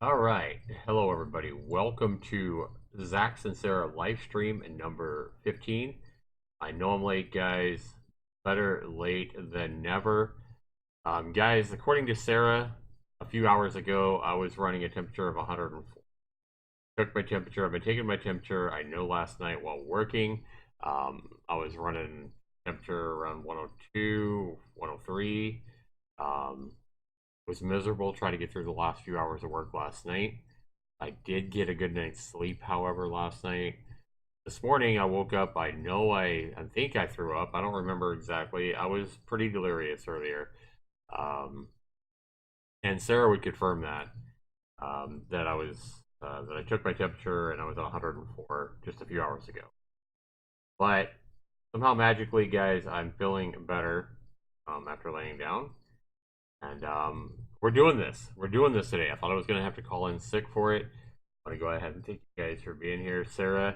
All right. Hello, everybody. Welcome to Zax and Sarah live stream number 15. I know I'm late, guys. Better late than never. Guys, according to Sarah, a few hours ago, I was running a temperature of 104. Took my temperature. I've been taking my temperature. I know last night while working, I was running temperature around 102, 103. Was miserable trying to get through the last few hours of work last night. I did get a good night's sleep, however, last night. This morning I woke up. I think I threw up. I don't remember exactly. I was pretty delirious earlier. Um, and Sarah would confirm that I took my temperature and I was at 104 just a few hours ago. But somehow magically, guys, I'm feeling better after laying down. And we're doing this. We're doing this today. I thought I was going to have to call in sick for it. I want to go ahead and thank you guys for being here. Sarah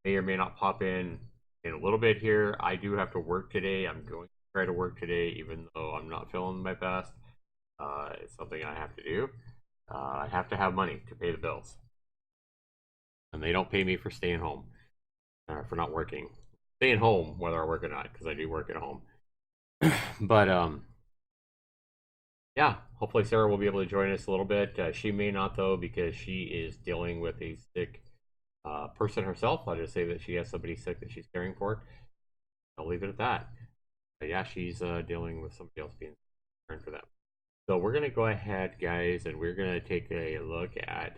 may or may not pop in a little bit here. I do have to work today. I'm going to try to work today, even though I'm not feeling my best. It's something I have to do. I have to have money to pay the bills, and they don't pay me for staying home, for not working. Staying home, whether I work or not, because I do work at home. But yeah, hopefully Sarah will be able to join us a little bit. She may not though because she is dealing with a sick person herself. I'll just say that she has somebody sick that she's caring for. I'll leave it at that. But yeah, she's dealing with somebody else being concerned for them. So we're gonna go ahead, guys, and we're gonna take a look at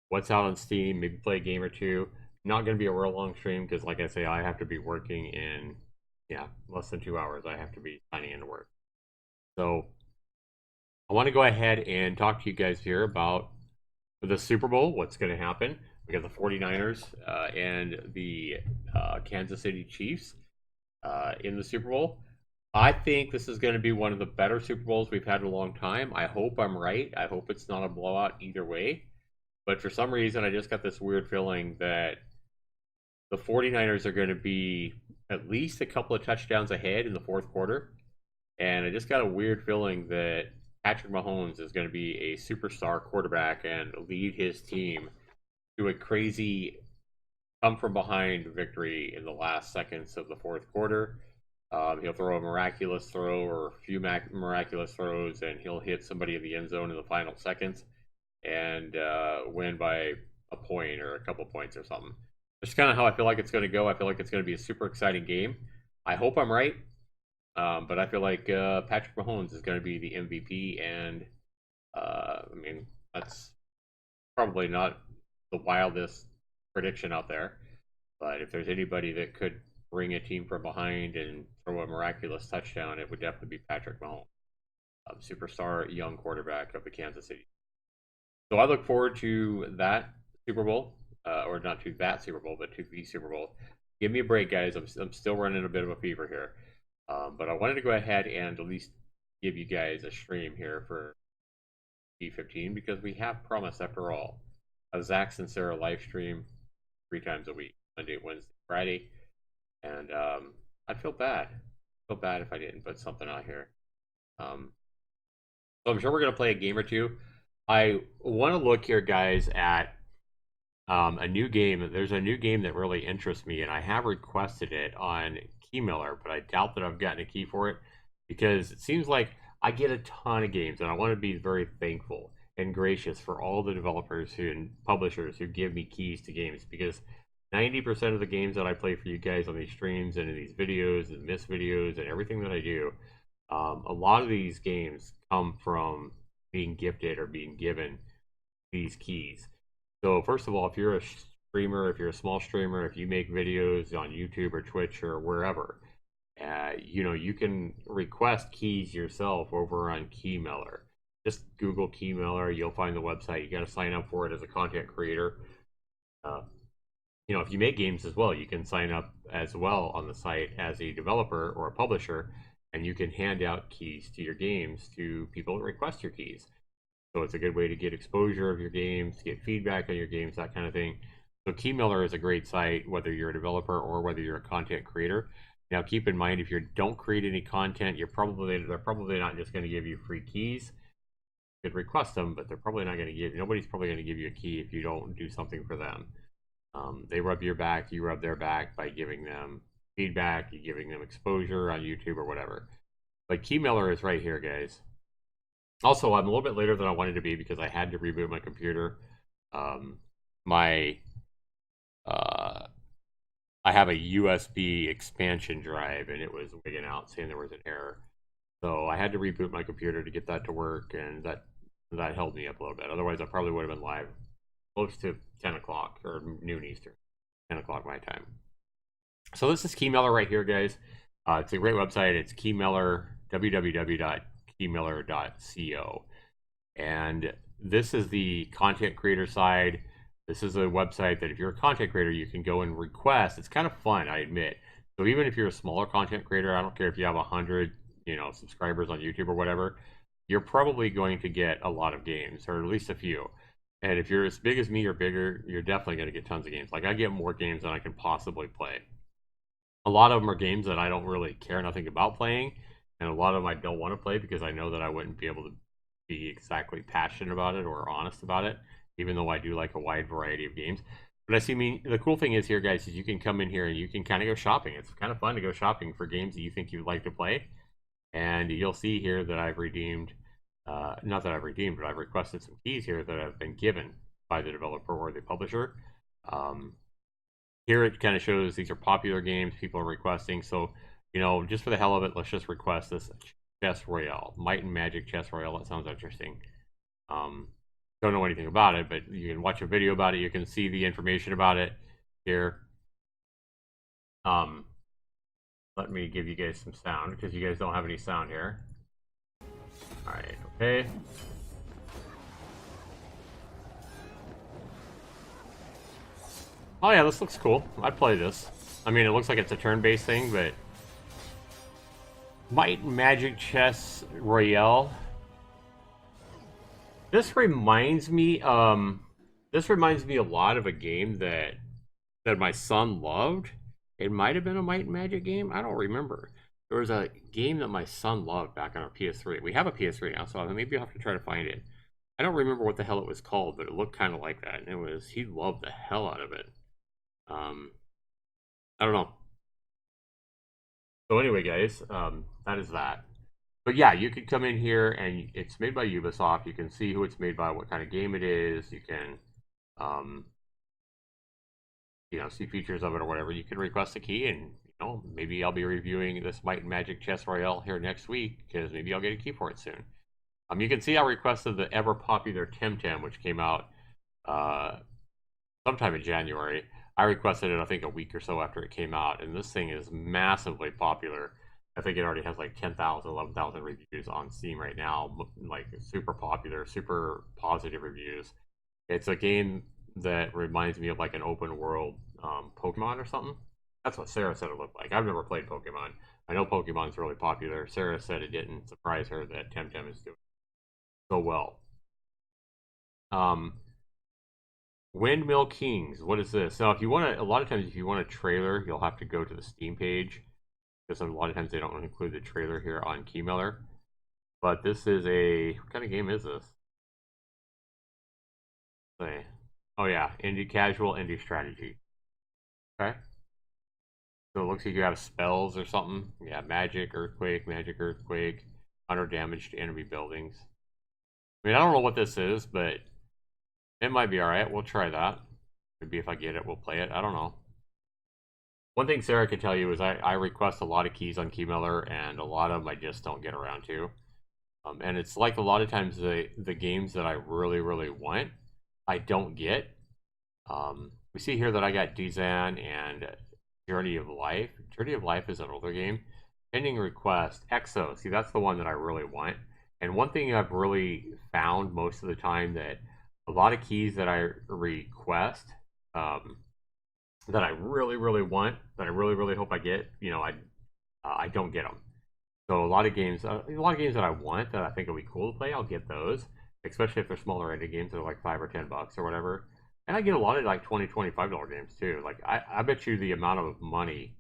what's out on Steam. Maybe play a game or two. Not gonna be a real long stream because, like I say, I have to be working in less than 2 hours. I have to be signing into work. So I want to go ahead and talk to you guys here about the Super Bowl, what's going to happen. We got the 49ers and the Kansas City Chiefs in the Super Bowl. I think this is going to be one of the better Super Bowls we've had in a long time. I hope I'm right. I hope it's not a blowout either way. But for some reason, I just got this weird feeling that the 49ers are going to be at least a couple of touchdowns ahead in the fourth quarter. And I just got a weird feeling that Patrick Mahomes is going to be a superstar quarterback and lead his team to a crazy come from behind victory in the last seconds of the fourth quarter. He'll throw a miraculous throw or a few miraculous throws, and he'll hit somebody in the end zone in the final seconds and win by a point or a couple points or something. That's kind of how I feel like it's going to go. I feel like it's going to be a super exciting game. I hope I'm right. But I feel like Patrick Mahomes is going to be the MVP, and I mean that's probably not the wildest prediction out there. But if there's anybody that could bring a team from behind and throw a miraculous touchdown, it would definitely be Patrick Mahomes, superstar young quarterback of the Kansas City. So I look forward to that Super Bowl, or not to that Super Bowl, but to the Super Bowl. Give me a break, guys. I'm still running a bit of a fever here. But I wanted to go ahead and at least give you guys a stream here for B15 because we have promised, after all, a Zax and Sarah live stream 3 times a week, Monday, Wednesday, Friday. And I'd feel bad. Feel bad if I didn't put something out here. Um, so I'm sure we're going to play a game or two. I want to look here, guys, at a new game. There's a new game that really interests me, and I have requested it on Keymiller, but I doubt that I've gotten a key for it because it seems like I get a ton of games, and I want to be very thankful and gracious for all the developers and publishers who give me keys to games because 90% of the games that I play for you guys on these streams and in these videos and miss videos and everything that I do, a lot of these games come from being gifted or being given these keys. So first of all, if you're a streamer, if you're a small streamer, if you make videos on YouTube or Twitch or wherever, you can request keys yourself over on Keymailer. Just Google Keymailer, you'll find the website. You got to sign up for it as a content creator. Uh, if you make games as well, you can sign up as well on the site as a developer or a publisher, and you can hand out keys to your games to people that request your keys. So it's a good way to get exposure of your games, to get feedback on your games, that kind of thing. So Keymailer is a great site, whether you're a developer or whether you're a content creator. Now, keep in mind, if you don't create any content, they're probably not just going to give you free keys. You could request them, but they're probably not going to give. Nobody's probably going to give you a key if you don't do something for them. They rub your back, you rub their back by giving them feedback, you giving them exposure on YouTube or whatever. But Keymailer is right here, guys. Also, I'm a little bit later than I wanted to be because I had to reboot my computer. My I have a USB expansion drive, and it was wigging out, saying there was an error. So I had to reboot my computer to get that to work, and that held me up a little bit. Otherwise, I probably would have been live close to 10 o'clock or noon Eastern, 10 o'clock my time. So this is Keymailer right here, guys. It's a great website. It's Keymailer, www.keymailer.co. And this is the content creator side. This is a website that if you're a content creator, you can go and request. It's kind of fun, I admit. So even if you're a smaller content creator, I don't care if you have 100, subscribers on YouTube or whatever, you're probably going to get a lot of games, or at least a few. And if you're as big as me or bigger, you're definitely going to get tons of games. Like I get more games than I can possibly play. A lot of them are games that I don't really care nothing about playing, and a lot of them I don't want to play because I know that I wouldn't be able to be exactly passionate about it or honest about it, even though I do like a wide variety of games. But the cool thing is here, guys, is you can come in here and you can kind of go shopping. It's kind of fun to go shopping for games that you think you'd like to play. And you'll see here that I've redeemed, not that I've redeemed, but I've requested some keys here that have been given by the developer or the publisher. Here it kind of shows these are popular games people are requesting. So, just for the hell of it, let's just request this Chess Royale. Might and Magic Chess Royale. That sounds interesting. Don't know anything about it, but you can watch a video about it. You can see the information about it here. Let me give you guys some sound because you guys don't have any sound here. All right, okay. Oh yeah, this looks cool. I'd play this. I mean, it looks like it's a turn-based thing, but Might and Magic Chess Royale. This reminds me a lot of a game that my son loved. It might have been a Might and Magic game. I don't remember. There was a game that my son loved back on our PS3. We have a PS3 now, so maybe I'll have to try to find it. I don't remember what the hell it was called, but it looked kind of like that. And he loved the hell out of it. I don't know. So anyway, guys, that is that. But yeah, you can come in here and it's made by Ubisoft. You can see who it's made by, what kind of game it is. You can, see features of it or whatever. You can request a key, and maybe I'll be reviewing this Might and Magic Chess Royale here next week because maybe I'll get a key for it soon. You can see I requested the ever popular Temtem, which came out sometime in January. I requested it, I think, a week or so after it came out, and this thing is massively popular. I think it already has like 10,000, 11,000 reviews on Steam right now, like super popular, super positive reviews. It's a game that reminds me of like an open world Pokemon or something. That's what Sarah said it looked like. I've never played Pokemon. I know Pokemon's really popular. Sarah said it didn't surprise her that Temtem is doing so well. Windmill Kings. What is this? So if you want to, a lot of times if you want a trailer, you'll have to go to the Steam page because a lot of times they don't include the trailer here on Keymailer. But this is what kind of game is this? Oh yeah, indie casual, indie strategy. Okay. So it looks like you have spells or something. Yeah, magic, earthquake, 100 damage to enemy buildings. I mean, I don't know what this is, but it might be alright. We'll try that. Maybe if I get it, we'll play it. I don't know. One thing Sarah can tell you is I request a lot of keys on Keymailer, and a lot of them I just don't get around to. And it's like a lot of times the games that I really, really want, I don't get. We see here that I got Dizan and Journey of Life. Journey of Life is an older game. Pending request. Exo. See, that's the one that I really want. And one thing I've really found most of the time that a lot of keys that I request that I really, really want, that I really, really hope I get, I don't get them. So a lot of games that I want that I think will be cool to play, I'll get those, especially if they're smaller ended games that are like $5 or $10 or whatever. And I get a lot of like $20, $25 games too. Like I bet you the amount of money,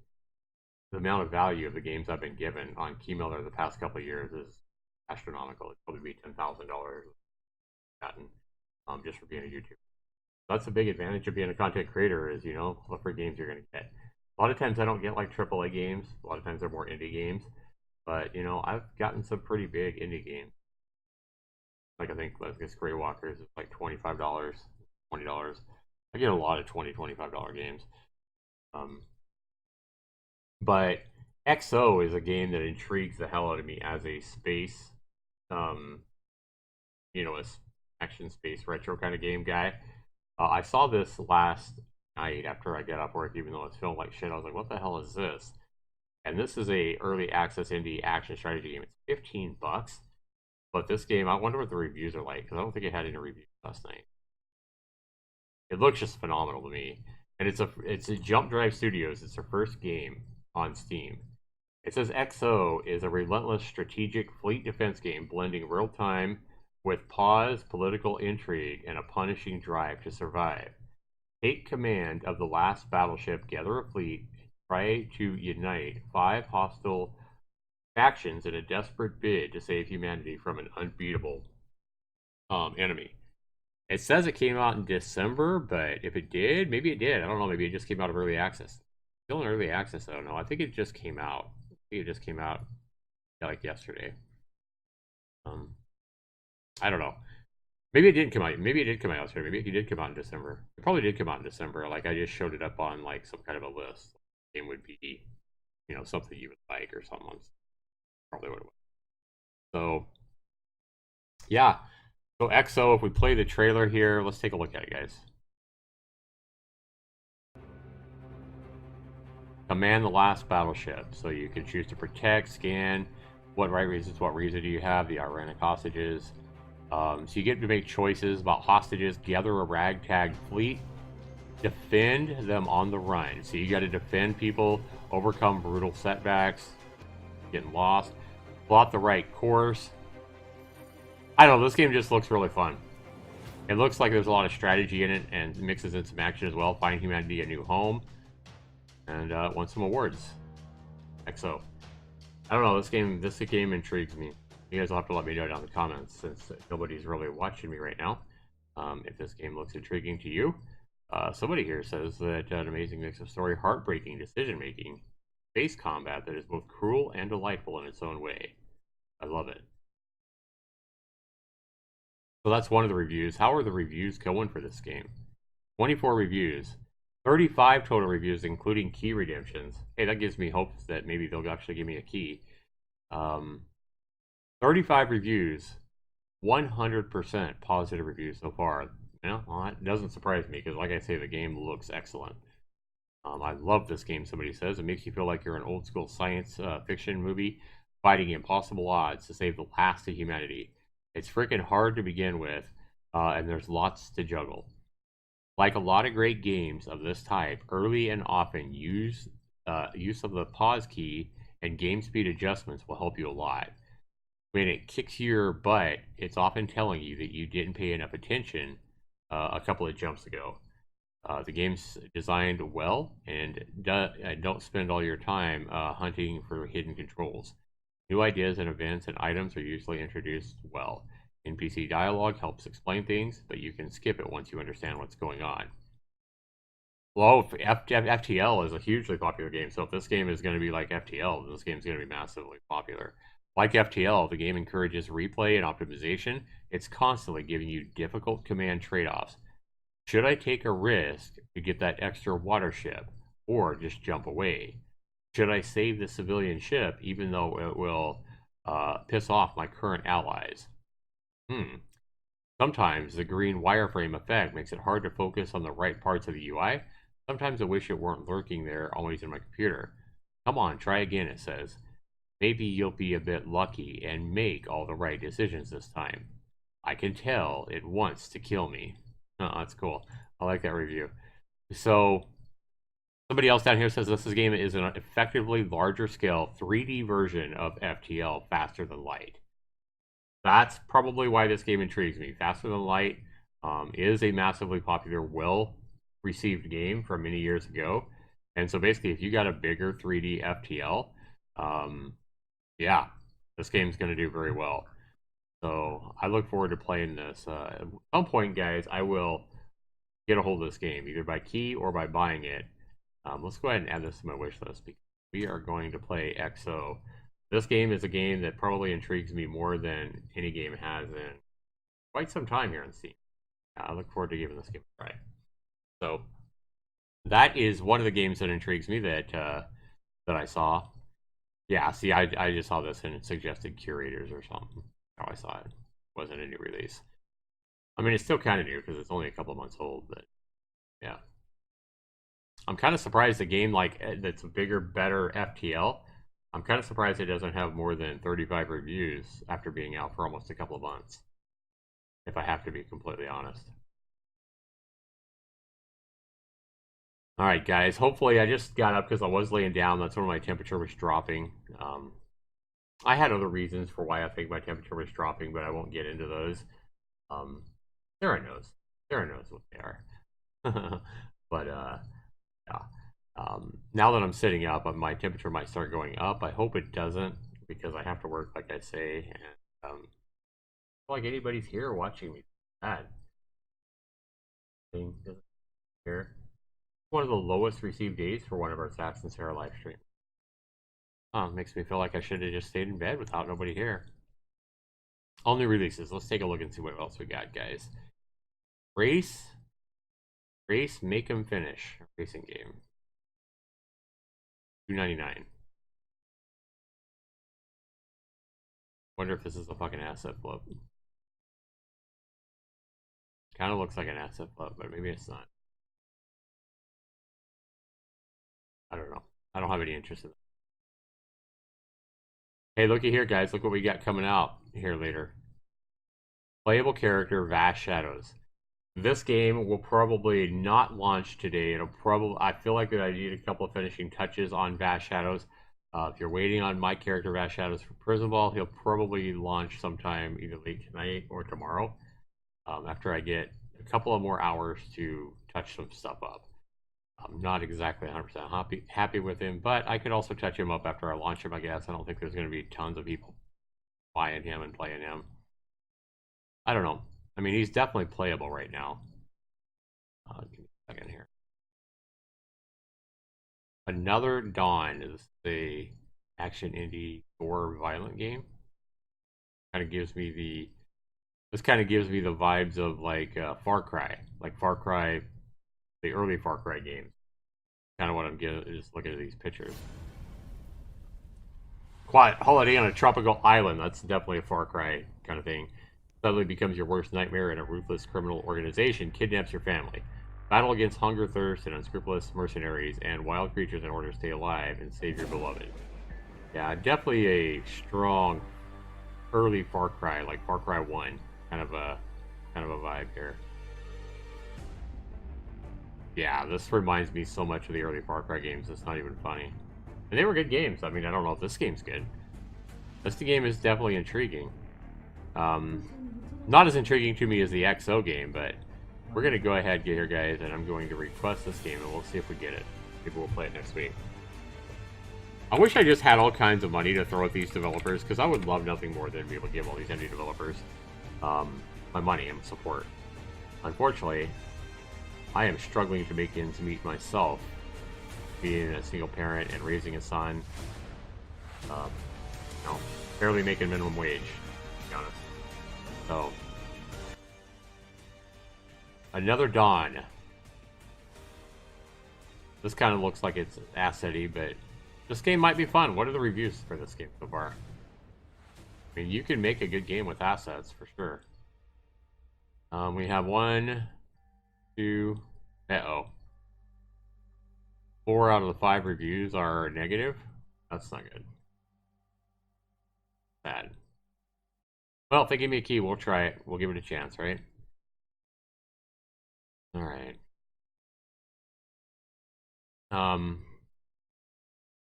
the amount of value of the games I've been given on Keymailer the past couple of years is astronomical. It'd probably be $10,000 gotten just for being a YouTuber. That's a big advantage of being a content creator is, what free games you're going to get. A lot of times I don't get like AAA games. A lot of times they're more indie games. But, I've gotten some pretty big indie games. Like I think this Grey Walkers is like $25, $20. I get a lot of $20, $25 games. But XO is a game that intrigues the hell out of me as a space, um, a action space retro kind of game guy. I saw this last night after I got off work, even though it's filmed like shit. I was like, what the hell is this? And this is a early access indie action strategy game. It's 15 bucks. But this game, I wonder what the reviews are like, because I don't think it had any reviews last night. It looks just phenomenal to me. And it's a Jump Drive Studios. It's their first game on Steam. It says XO is a relentless strategic fleet defense game blending real time with pause, political intrigue, and a punishing drive to survive. Take command of the last battleship, gather a fleet, try to unite 5 hostile factions in a desperate bid to save humanity from an unbeatable enemy. It says it came out in December, but if it did, maybe it did. I don't know. Maybe it just came out of early access. Still in early access, I don't know. I think it just came out. I think it just came out like yesterday. I don't know. Maybe it didn't come out. Maybe it did come out yesterday. Maybe it did come out in December. It probably did come out in December. Like I just showed it up on like some kind of a list. Game would be, something you would like or something. Probably what it was. So, yeah. So XO, if we play the trailer here, let's take a look at it, guys. Command the last battleship. So you can choose to protect, scan, what reason do you have, the Iranic hostages. So you get to make choices about hostages, gather a ragtag fleet, defend them on the run. So you got to defend people, overcome brutal setbacks, getting lost, plot the right course. I don't know, this game just looks really fun. It looks like there's a lot of strategy in it and mixes in some action as well. Find humanity a new home. And won some awards. XO. I don't know, this game intrigues me. You guys will have to let me know down in the comments since nobody's really watching me right now. If this game looks intriguing to you. Somebody here says that an amazing mix of story, heartbreaking decision making, space combat that is both cruel and delightful in its own way. I love it. So that's one of the reviews. How are the reviews going for this game? 24 reviews. 35 total reviews, including key redemptions. Hey, that gives me hopes that maybe they'll actually give me a key. 35 reviews, 100% positive reviews so far. Well, that doesn't surprise me because, like I say, the game looks excellent. I love this game, somebody says. It makes you feel like you're an old school science fiction movie fighting impossible odds to save the last of humanity. It's freaking hard to begin with, and there's lots to juggle. Like a lot of great games of this type, early and often use of the pause key and game speed adjustments will help you a lot. When it kicks your butt, it's often telling you that you didn't pay enough attention a couple of jumps ago. The game's designed well and don't spend all your time hunting for hidden controls. New ideas and events and items are usually introduced well. NPC dialogue helps explain things, but you can skip it once you understand what's going on. Well, FTL is a hugely popular game, so if this game is going to be like FTL, this game is going to be massively popular. Like FTL, the game encourages replay and optimization. It's constantly giving you difficult command trade-offs. Should I take a risk to get that extra water ship, or just jump away? Should I save the civilian ship, even though it will piss off my current allies? Sometimes the green wireframe effect makes it hard to focus on the right parts of the UI. Sometimes I wish it weren't lurking there always in my computer. Come on, try again, it says. Maybe you'll be a bit lucky and make all the right decisions this time. I can tell it wants to kill me. Oh, that's cool. I like that review. So, somebody else down here says this game is an effectively larger scale 3D version of FTL, faster than light. That's probably why this game intrigues me. Faster Than Light is a massively popular, well-received game from many years ago. And so basically, if you got a bigger 3D FTL, yeah, this game's going to do very well. So I look forward to playing this. At some point, guys, I will get a hold of this game, either by key or by buying it. Let's go ahead and add this to my wish list because we are going to play XO. This game is a game that probably intrigues me more than any game has in quite some time here on Steam. I look forward to giving this game a try. So that is one of the games that intrigues me that I saw. Yeah, see, I just saw this and it suggested curators or something. How I saw it. It wasn't a new release. I mean, it's still kind of new because it's only a couple months old, but yeah. I'm kind of surprised a game like that's a bigger, better FTL. I'm kind of surprised it doesn't have more than 35 reviews after being out for almost a couple of months. If I have to be completely honest. Alright guys, hopefully I just got up because I was laying down. That's when my temperature was dropping. I had other reasons for why I think my temperature was dropping, but I won't get into those. Sarah knows. Sarah knows what they are. But yeah. Now that I'm sitting up, my temperature might start going up. I hope it doesn't because I have to work, like I say, and I don't feel like anybody's here watching me. Bad. Thing doesn't here. One of the lowest received days for one of our Zax and Sarah live streams. Makes me feel like I should have just stayed in bed without nobody here. All new releases. Let's take a look and see what else we got, guys. Race, make 'em finish. Racing game. $2.99. Wonder if this is a fucking asset flip. Kind of looks like an asset flip, but maybe it's not. I don't know. I don't have any interest in that. Hey, looky here, guys. Look what we got coming out here later. Playable character, Vast Shadows. This game will probably not launch today. It'll probably. I feel like that I need a couple of finishing touches on Vast Shadows. If you're waiting on my character, Vast Shadows for Prison Ball, he'll probably launch sometime either late tonight or tomorrow. After I get a couple of more hours to touch some stuff up. I'm not exactly 100% happy with him, but I could also touch him up after I launch him, I guess. I don't think there's going to be tons of people buying him and playing him. I don't know. I mean, he's definitely playable right now. Give me a second here. Another Dawn is the action indie gore violent game. Kind of gives me the... This kind of gives me the vibes of like Far Cry. Like Far Cry... The early Far Cry games. Kind of what I'm getting, just looking at these pictures. Quiet holiday on a tropical island. That's definitely a Far Cry kind of thing. Suddenly becomes your worst nightmare, and a ruthless criminal organization kidnaps your family. Battle against hunger, thirst, and unscrupulous mercenaries and wild creatures in order to stay alive and save your beloved. Yeah, definitely a strong early Far Cry, like Far Cry 1, kind of a vibe here. Yeah, this reminds me so much of the early Far Cry games, it's not even funny. And they were good games. I mean, I don't know if this game's good. This game is definitely intriguing. Not as intriguing to me as the XO game, but we're going to go ahead here, guys, and I'm going to request this game, and we'll see if we get it. Maybe we'll play it next week. I wish I just had all kinds of money to throw at these developers, because I would love nothing more than be able to give all these indie developers my money and support. Unfortunately, I am struggling to make ends meet myself, being a single parent and raising a son. Barely making minimum wage, to be honest. So, another Dawn. This kind of looks like it's asset-y, but this game might be fun. What are the reviews for this game so far? I mean, you can make a good game with assets, for sure. We have 1, 2... Uh-oh. 4 out of the 5 reviews are negative? That's not good. Bad. Well, if they give me a key, we'll try it. We'll give it a chance, right? Alright.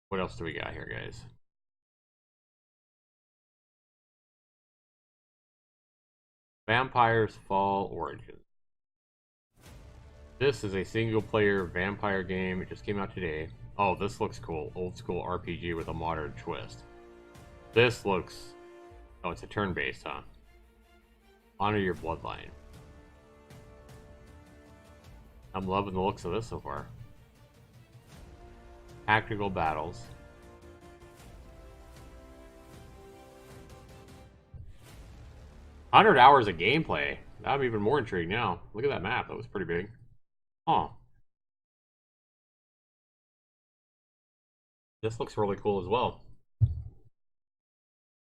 What else do we got here, guys? Vampires Fall Origins. This is a single-player vampire game. It just came out today. Oh, this looks cool. Old school RPG with a modern twist. This looks... Oh, it's a turn-based, huh? Honor your bloodline. I'm loving the looks of this so far. Tactical battles. 100 hours of gameplay. I'm even more intrigued now. Look at that map. That was pretty big. Huh. This looks really cool as well.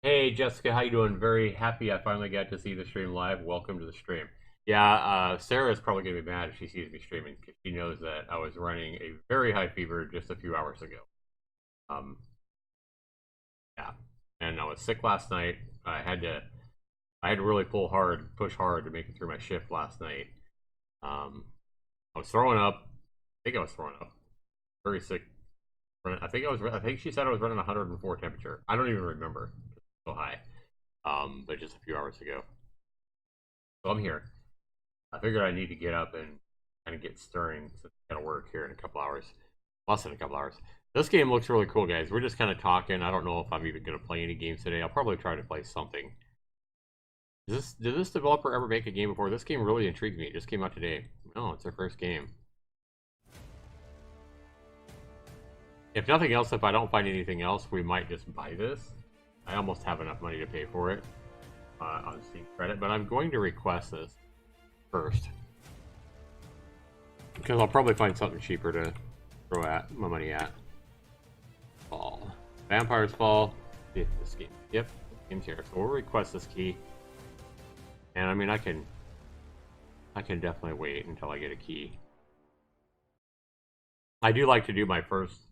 Hey Jessica, how you doing? Very happy I finally got to see the stream live. Welcome to the stream. Yeah, Sarah is probably gonna be mad if she sees me streaming because she knows that I was running a very high fever just a few hours ago. Yeah, and I was sick last night. I had to really push hard to make it through my shift last night. I was throwing up. I think I was throwing up. Very sick. I think she said I was running 104 temperature. I don't even remember. It's so high. But just a few hours ago. So I'm here. I figured I need to get up and kind of get stirring since I gotta work here in a couple hours. Less than a couple hours. This game looks really cool, guys. We're just kind of talking. I don't know if I'm even gonna play any games today. I'll probably try to play something. Did this developer ever make a game before? This game really intrigued me. It just came out today. Oh, it's their first game. If nothing else, if I don't find anything else, we might just buy this. I almost have enough money to pay for it on Steam credit, but I'm going to request this first because I'll probably find something cheaper to throw at my money at. Fall. Vampires Fall. This game. Yep, this game's here. So we'll request this key. And I mean, I can definitely wait until I get a key. I do like to do my first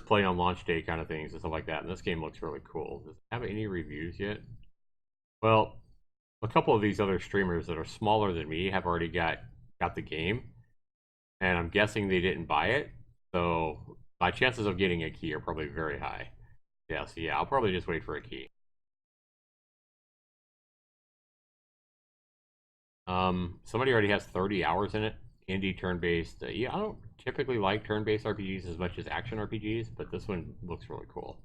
play on launch day kind of things and stuff like that. And this game looks really cool. Does it have any reviews yet? Well, a couple of these other streamers that are smaller than me have already got the game, and I'm guessing they didn't buy it. So my chances of getting a key are probably very high. Yeah, so yeah, I'll probably just wait for a key. Somebody already has 30 hours in it. Indie turn-based. Yeah, I don't typically like turn-based RPGs as much as action RPGs, but this one looks really cool.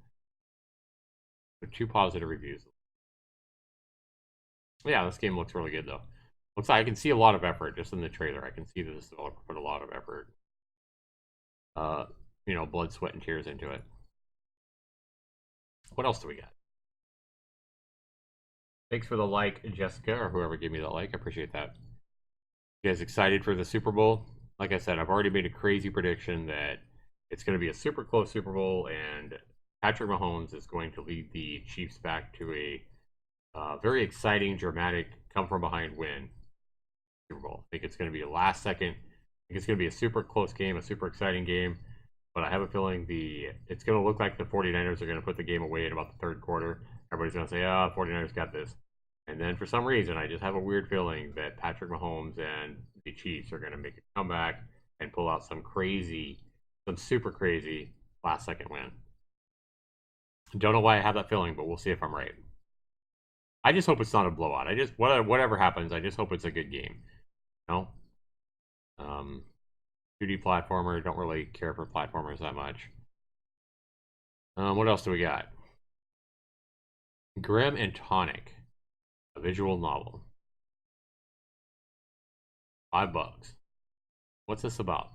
But 2 positive reviews. Yeah, this game looks really good though. Looks like I can see a lot of effort just in the trailer. I can see that this developer put a lot of effort. You know, blood, sweat, and tears into it. What else do we got? Thanks for the like, Jessica, or whoever gave me that like. I appreciate that. You guys excited for the Super Bowl? Like I said, I've already made a crazy prediction that it's going to be a super close Super Bowl, and Patrick Mahomes is going to lead the Chiefs back to a very exciting, dramatic, come-from-behind win. Super Bowl. I think it's going to be a last second. I think it's going to be a super close game, a super exciting game. But I have a feeling it's going to look like the 49ers are going to put the game away in about the third quarter. Everybody's going to say, 49ers got this. And then for some reason, I just have a weird feeling that Patrick Mahomes and the Chiefs are going to make a comeback and pull out some super crazy last second win. Don't know why I have that feeling, but we'll see if I'm right. I just hope it's not a blowout. Whatever happens, I just hope it's a good game. You know? 2D platformer. Don't really care for platformers that much. What else do we got? Grim and Tonic, a visual novel. $5. What's this about?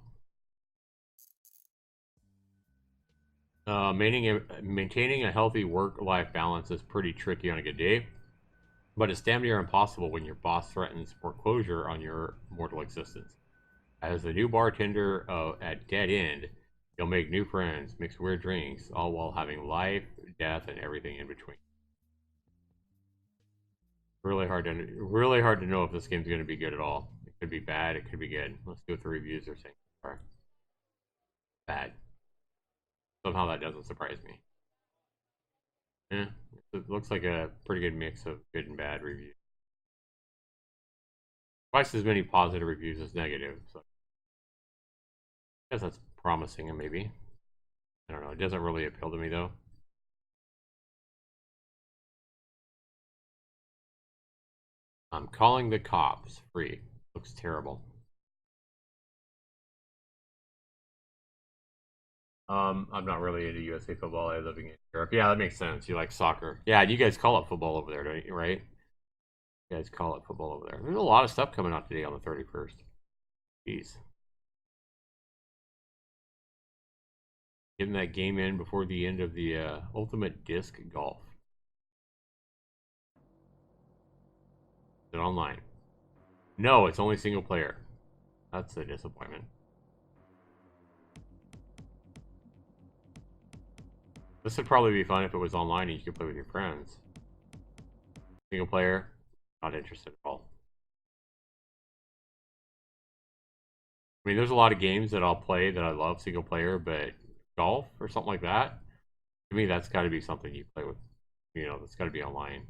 Maintaining a healthy work-life balance is pretty tricky on a good day, but it's damn near impossible when your boss threatens foreclosure on your mortal existence. As the new bartender at Dead End, you'll make new friends, mix weird drinks, all while having life, death, and everything in between. Really hard to know if this game's going to be good at all. It could be bad, it could be good. Let's see what the reviews are saying. Bad. Somehow that doesn't surprise me. Yeah, it looks like a pretty good mix of good and bad reviews. Twice as many positive reviews as negative, so I guess that's promising, maybe. I don't know. It doesn't really appeal to me, though. I'm calling the cops. Free. Looks terrible. I'm not really into USA football. I'm living in Europe. Yeah, that makes sense. You like soccer. Yeah, you guys call it football over there, don't you, right? You guys call it football over there. There's a lot of stuff coming out today on the 31st. Jeez. Getting that game in before the end of the Ultimate Disc Golf. Is it online? No, it's only single player. That's a disappointment. This would probably be fun if it was online and you could play with your friends. Single player, not interested at all. I mean, there's a lot of games that I'll play that I love single player, but golf or something like that, to me, that's got to be something you play with. You know, that's got to be online.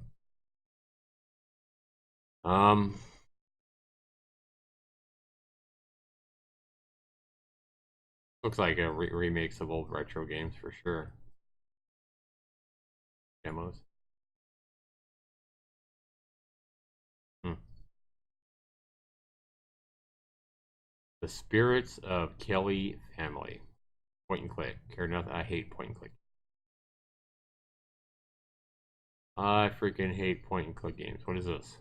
Looks like a remakes of old retro games for sure. Demos. The Spirits of Kelly Family. Point and click. Care nothing. I hate point and click. I freaking hate point and click games. What is this?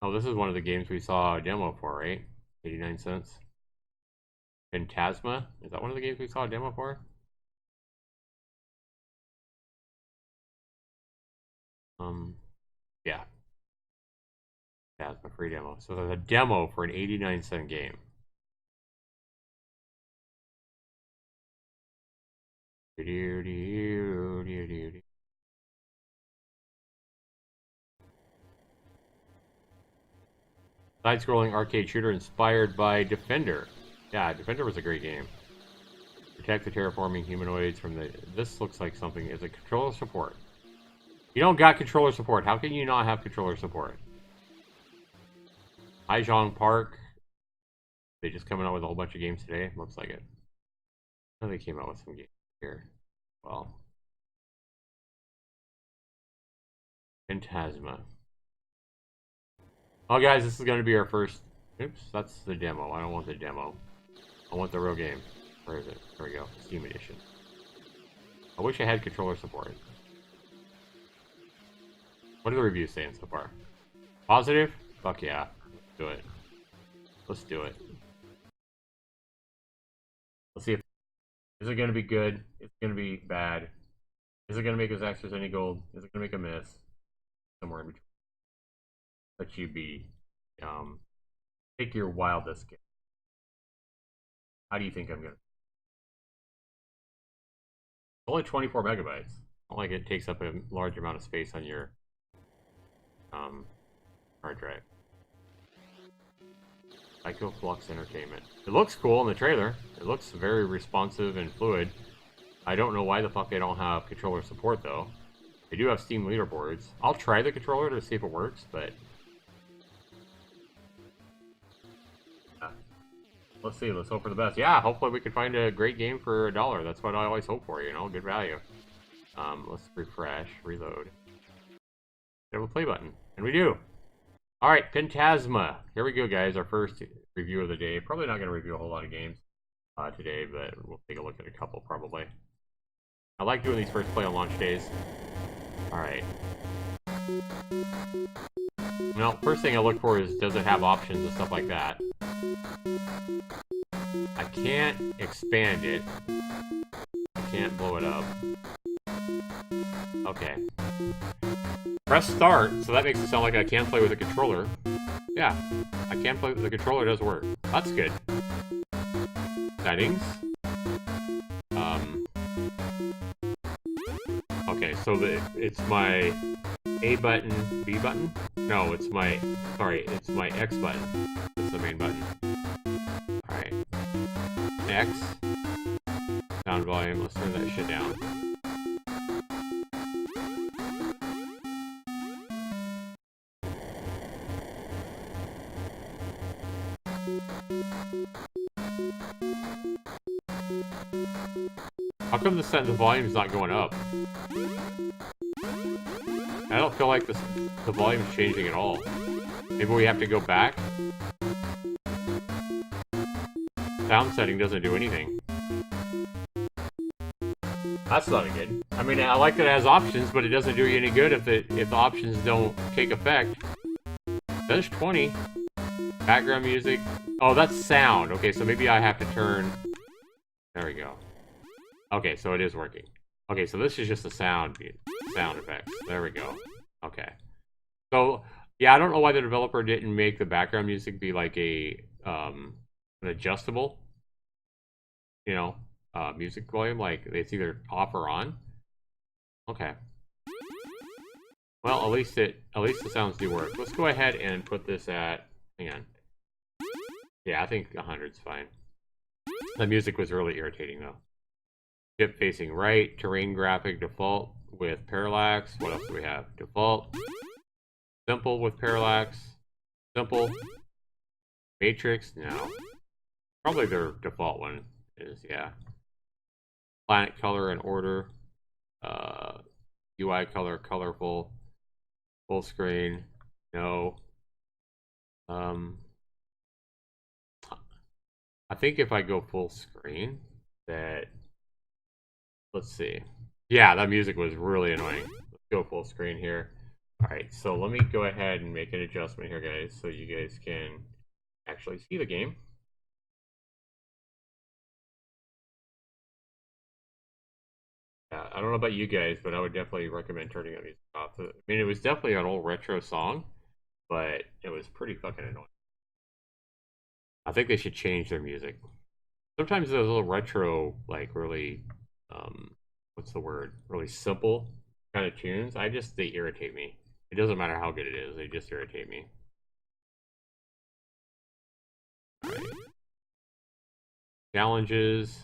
Oh, this is one of the games we saw a demo for, right? 89 cents. Phantasma? Is that one of the games we saw a demo for? Yeah. Phantasma free demo. So there's a demo for an 89-cent game. Side-scrolling arcade shooter inspired by Defender. Yeah, Defender was a great game. Protect the terraforming humanoids from the... This looks like something... Is it controller support? You don't got controller support. How can you not have controller support? Haijong Park. They just coming out with a whole bunch of games today. Looks like it. Oh, they came out with some games here. Well. Phantasma. Oh, guys, this is going to be our first... Oops, that's the demo. I don't want the demo. I want the real game. Where is it? There we go. Steam Edition. I wish I had controller support. What are the reviews saying so far? Positive? Fuck yeah. Let's do it. Let's do it. Let's see if... Is it going to be good? Is it going to be bad? Is it going to make us extras any gold? Is it going to make a miss? Somewhere in between. Let you be... take your wildest guess. How do you think I'm going to... Only 24 megabytes. Not like it takes up a large amount of space on your hard drive. Psycho Flux Entertainment. It looks cool in the trailer. It looks very responsive and fluid. I don't know why the fuck they don't have controller support though. They do have Steam leaderboards. I'll try the controller to see if it works, but yeah. Let's see. Let's hope for the best. Yeah, hopefully we can find a great game for $1. That's what I always hope for, you know, good value. Let's refresh, reload. Have a play button, and we do. All right, Phantasma. Here we go, guys. Our first review of the day. Probably not going to review a whole lot of games today, but we'll take a look at a couple probably. I like doing these first play on launch days. All right. Well, first thing I look for is, does it have options and stuff like that? I can't expand it. I can't blow it up. Okay. Press start, so that makes it sound like I can play with a controller. Yeah, I can play with the controller, does work. That's good. Settings. Okay, so it's my A button, B button? No, it's my X button. That's the main button. Alright. X. Sound volume, let's turn that shit down. How come the volume's not going up? I don't feel like the volume's changing at all. Maybe we have to go back? Sound setting doesn't do anything. That's not good. I mean, I like that it has options, but it doesn't do you any good if the options don't take effect. There's 20. Background music. Oh, that's sound. Okay, so maybe I have to turn... There we go. Okay, so it is working. Okay, so this is just the sound effects. There we go. Okay. So, yeah, I don't know why the developer didn't make the background music be like a an adjustable, you know, music volume. Like it's either off or on. Okay. Well, at least the sounds do work. Let's go ahead and put this at. Hang on. Yeah, I think 100's fine. The music was really irritating though. Ship facing right, terrain graphic default with parallax. What else do we have? Default. Simple with parallax. Simple. Matrix? No. Probably their default one is, yeah. Planet color and order. UI color, colorful. Full screen. No. I think if I go full screen, that... Let's see. Yeah, that music was really annoying. Let's go full screen here. Alright, so let me go ahead and make an adjustment here, guys, so you guys can actually see the game. I don't know about you guys, but I would definitely recommend turning that music off. I mean, it was definitely an old retro song, but it was pretty fucking annoying. I think they should change their music. Sometimes those little retro, like, really, what's the word? Really simple kind of tunes, they irritate me. It doesn't matter how good it is, they just irritate me. Alright. Challenges.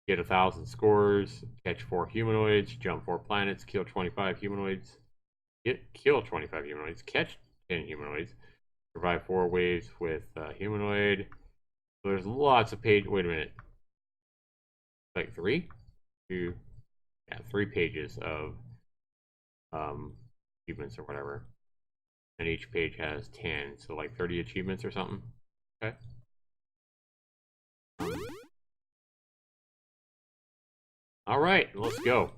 Get 1,000 scores, catch 4 humanoids, jump 4 planets, kill 25 humanoids, kill 25 humanoids, catch 10 humanoids, survive 4 waves with humanoid. So there's lots of page. Wait a minute. Like 3? 2, yeah, 3 pages of achievements or whatever. And each page has 10, so like 30 achievements or something. Okay. All right, let's go.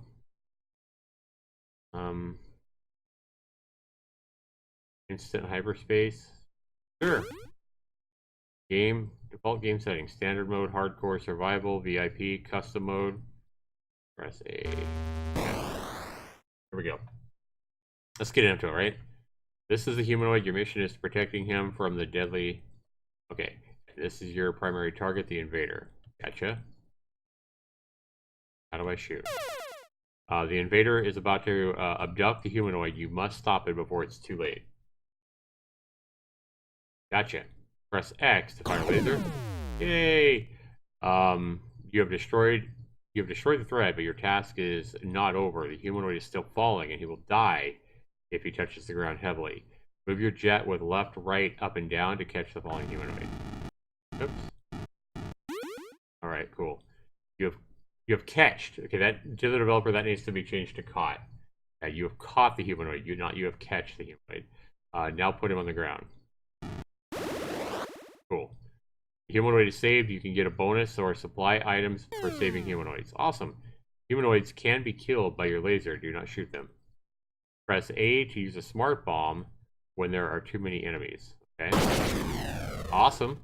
Instant hyperspace. Sure. Game, default game settings, standard mode, hardcore, survival, VIP, custom mode. Press A. Okay. Here we go. Let's get into it, right? This is the humanoid. Your mission is protecting him from the deadly... Okay. This is your primary target, the invader. Gotcha. How do I shoot? The invader is about to abduct the humanoid. You must stop it before it's too late. Gotcha. Press X to fire laser. Yay! You have destroyed the threat, but your task is not over. The humanoid is still falling, and he will die if he touches the ground heavily. Move your jet with left, right, up, and down to catch the falling humanoid. Oops. Alright, cool. You have catched. Okay, that to the developer that needs to be changed to caught. You have caught the humanoid. You have catched the humanoid. Now put him on the ground. Cool. The humanoid is saved. You can get a bonus or supply items for saving humanoids. Awesome. Humanoids can be killed by your laser. Do not shoot them. Press A to use a smart bomb when there are too many enemies. Okay. Awesome.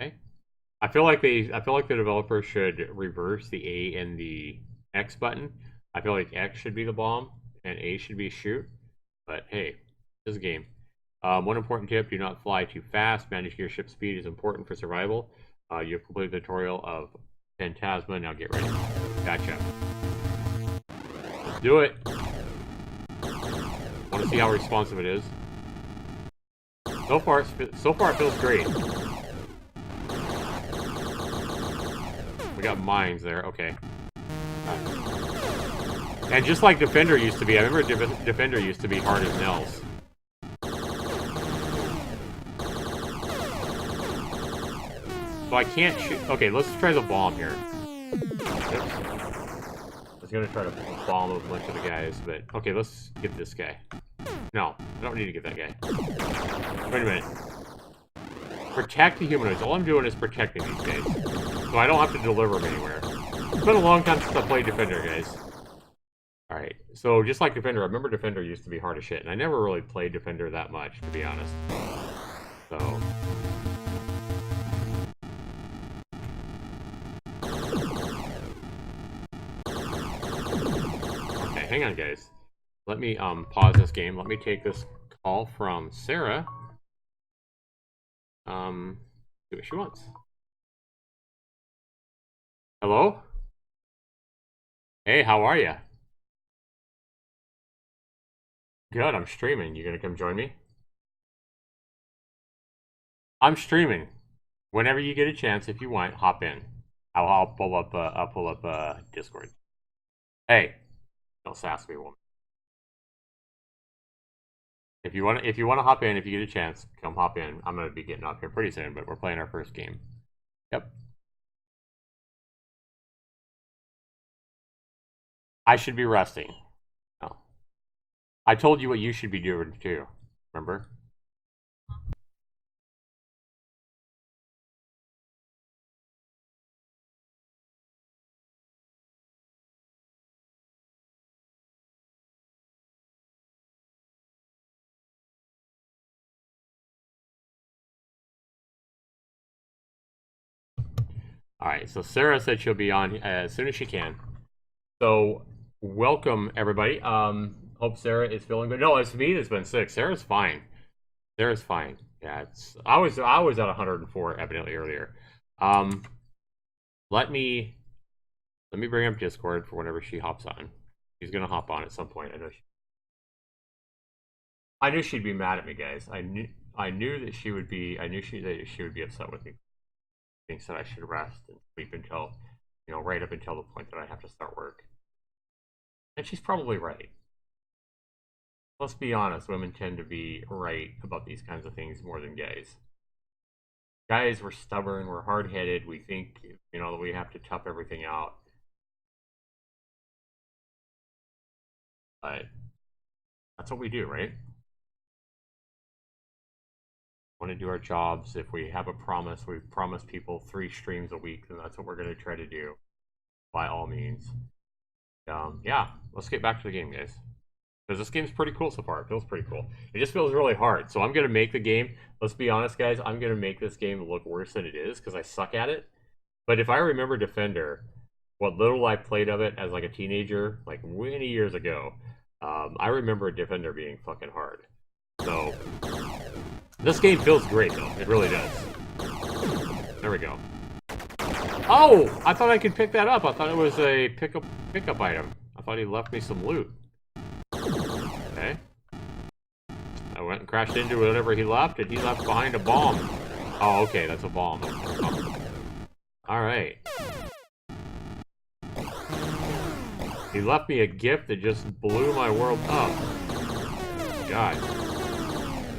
Okay. I feel like the developer should reverse the A and the X button. I feel like X should be the bomb and A should be shoot. But hey, this is a game. One important tip: do not fly too fast. Managing your ship speed is important for survival. You have completed the tutorial of Phantasma. Now get ready. Gotcha. Let's do it. Want to see how responsive it is. So far it feels great. We got mines there. Okay. And just like Defender used to be, I remember Defender used to be hard as nails. So I can't shoot. Okay, let's try the bomb here. Oops. I was gonna try to bomb a bunch of the guys, but okay, let's get this guy. No, I don't need to get that guy. Wait a minute. Protect the humanoids. All I'm doing is protecting these guys. So I don't have to deliver them anywhere. It's been a long time since I played Defender, guys. Alright, so just like Defender, I remember Defender used to be hard as shit, and I never really played Defender that much, to be honest. So... Okay, hang on, guys. Let me pause this game. Let me take this call from Sarah. See what she wants. Hello? Hey, how are you? Good, I'm streaming. You gonna come join me? I'm streaming. Whenever you get a chance, if you want, hop in. I'll pull up Discord. Hey, don't sass me, woman. If you want to hop in, if you get a chance, come hop in. I'm gonna be getting up here pretty soon, but we're playing our first game. Yep. I should be resting. Oh. I told you what you should be doing too. Remember? Alright, so Sarah said she'll be on as soon as she can. So, welcome everybody. Hope Sarah is feeling good. No, it's me that's been sick. Sarah's fine. Sarah's fine. Yeah, it's I was at 104 evidently earlier. Let me bring up Discord for whenever she hops on. She's gonna hop on at some point. I knew she'd be mad at me, guys. I knew that she would be. I knew that she would be upset with me. Thinks that I should rest and sleep until, right up until the point that I have to start work. And she's probably right. Let's be honest, women tend to be right about these kinds of things more than guys. Guys, we're stubborn, we're hard-headed, we think, that we have to tough everything out. But that's what we do, right? Want to do our jobs. If we have a promise, we promise people 3 streams a week, then that's what we're going to try to do, by all means. Yeah, let's get back to the game, guys. Because this game's pretty cool so far. It feels pretty cool. It just feels really hard. So I'm going to make the game, let's be honest, guys, I'm going to make this game look worse than it is because I suck at it. But if I remember Defender, what little I played of it as like a teenager, like many years ago, I remember Defender being fucking hard. So, this game feels great, though. It really does. There we go. Oh! I thought I could pick that up. I thought it was a pickup item. I thought he left me some loot. Okay. I went and crashed into whatever he left, and he left behind a bomb. Oh, okay, that's a bomb. Alright. He left me a gift that just blew my world up. God.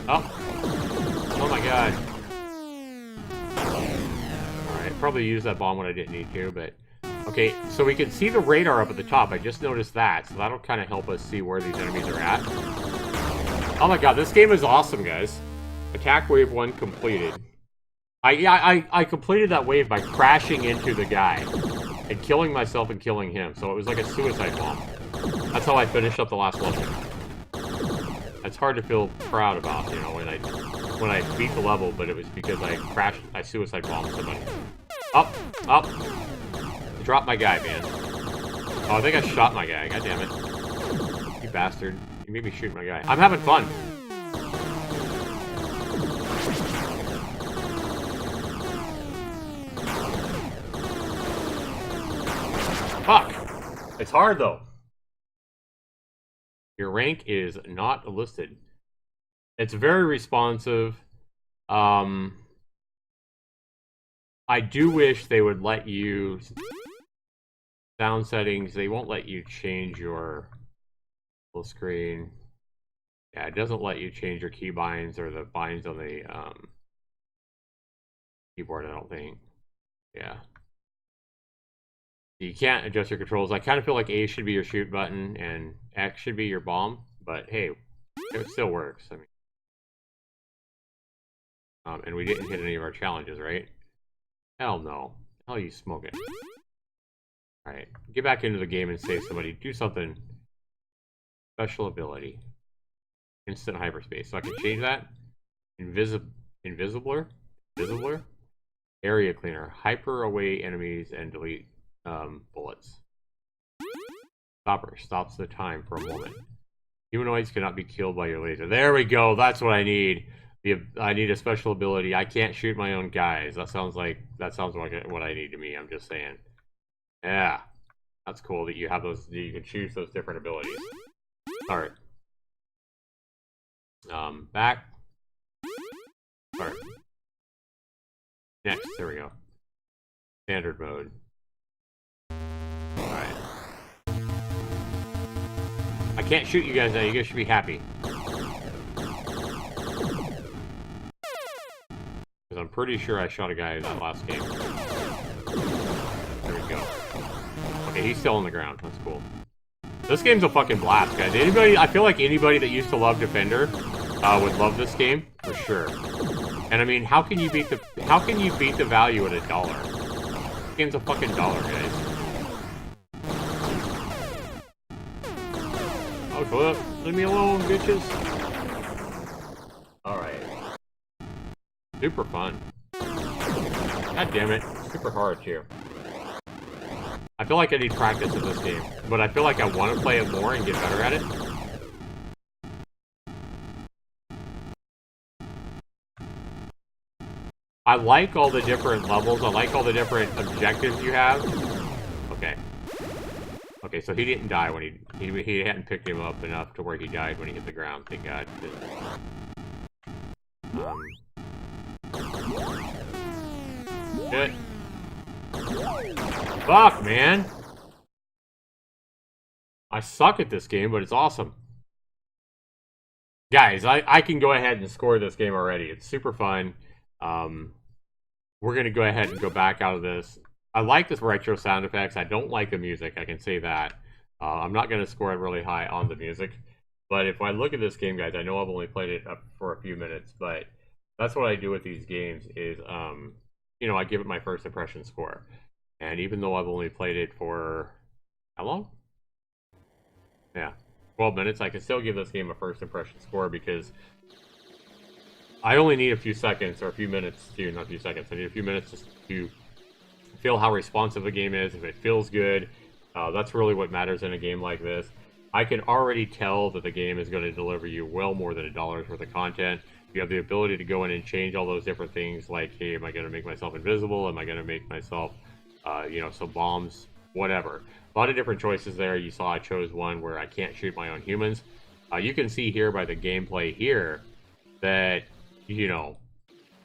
Oh. Oh my god. Alright, probably used that bomb when I didn't need to, but... Okay, so we can see the radar up at the top. I just noticed that, so that'll kind of help us see where these enemies are at. Oh my god, this game is awesome, guys. Attack wave 1 completed. I completed that wave by crashing into the guy and killing myself and killing him, so it was like a suicide bomb. That's how I finished up the last level. It's hard to feel proud about, when I beat the level, but it was because I suicide bombed somebody. Up! Up! Drop my guy, man. Oh, I think I shot my guy. God damn it. You bastard. You made me shoot my guy. I'm having fun. Fuck! It's hard, though. Your rank is not listed. It's very responsive. I do wish they would let you... Sound settings, they won't let you change your full screen. Yeah, it doesn't let you change your key binds or the binds on the keyboard, I don't think. Yeah. You can't adjust your controls. I kind of feel like A should be your shoot button and X should be your bomb, but hey, it still works. I mean, and we didn't hit any of our challenges, right? Hell no. Hell, you smoking. Alright, get back into the game and save somebody. Do something. Special ability. Instant hyperspace. So I can change that. Invisibler? Invisibler? Area cleaner. Hyper away enemies and delete bullets. Stopper. Stops the time for a moment. Humanoids cannot be killed by your laser. There we go. That's what I need. I need a special ability. I can't shoot my own guys. That sounds like what I need to me. I'm just saying. Yeah. That's cool that you have those. You can choose those different abilities. All right. Back. All right. Next, there we go. Standard mode. All right. I can't shoot you guys now. You guys should be happy. Because I'm pretty sure I shot a guy in that last game. There we go. Okay, he's still on the ground. That's cool. This game's a fucking blast, guys. I feel like anybody that used to love Defender would love this game for sure. And I mean, how can you beat the value at $1? This game's a fucking dollar, guys. Oh, leave me alone, bitches. All right. Super fun. God damn it, super hard too. I feel like I need practice in this game, but I feel like I want to play it more and get better at it. I like all the different levels. I like all the different objectives you have. Okay. Okay, so he didn't die when he hadn't picked him up enough to where he died when he hit the ground. Thank God. Shit. Fuck, man. I suck at this game, but it's awesome. Guys, I can go ahead and score this game already. It's super fun. We're going to go ahead and go back out of this. I like this retro sound effects. I don't like the music. I can say that. I'm not going to score it really high on the music. But if I look at this game, guys, I know I've only played it up for a few minutes, but that's what I do with these games is, you know, I give it my first impression score. And even though I've only played it for, how long? Yeah, 12 minutes, I can still give this game a first impression score because I only need a few seconds or a few minutes to, not a few seconds, I need a few minutes just to feel how responsive a game is, if it feels good. That's really what matters in a game like this. I can already tell that the game is going to deliver you well more than $1 worth of content. You have the ability to go in and change all those different things like, hey, am I going to make myself invisible? Am I going to make myself, you know, some bombs? Whatever. A lot of different choices there. You saw I chose one where I can't shoot my own humans. You can see here by the gameplay here that, you know,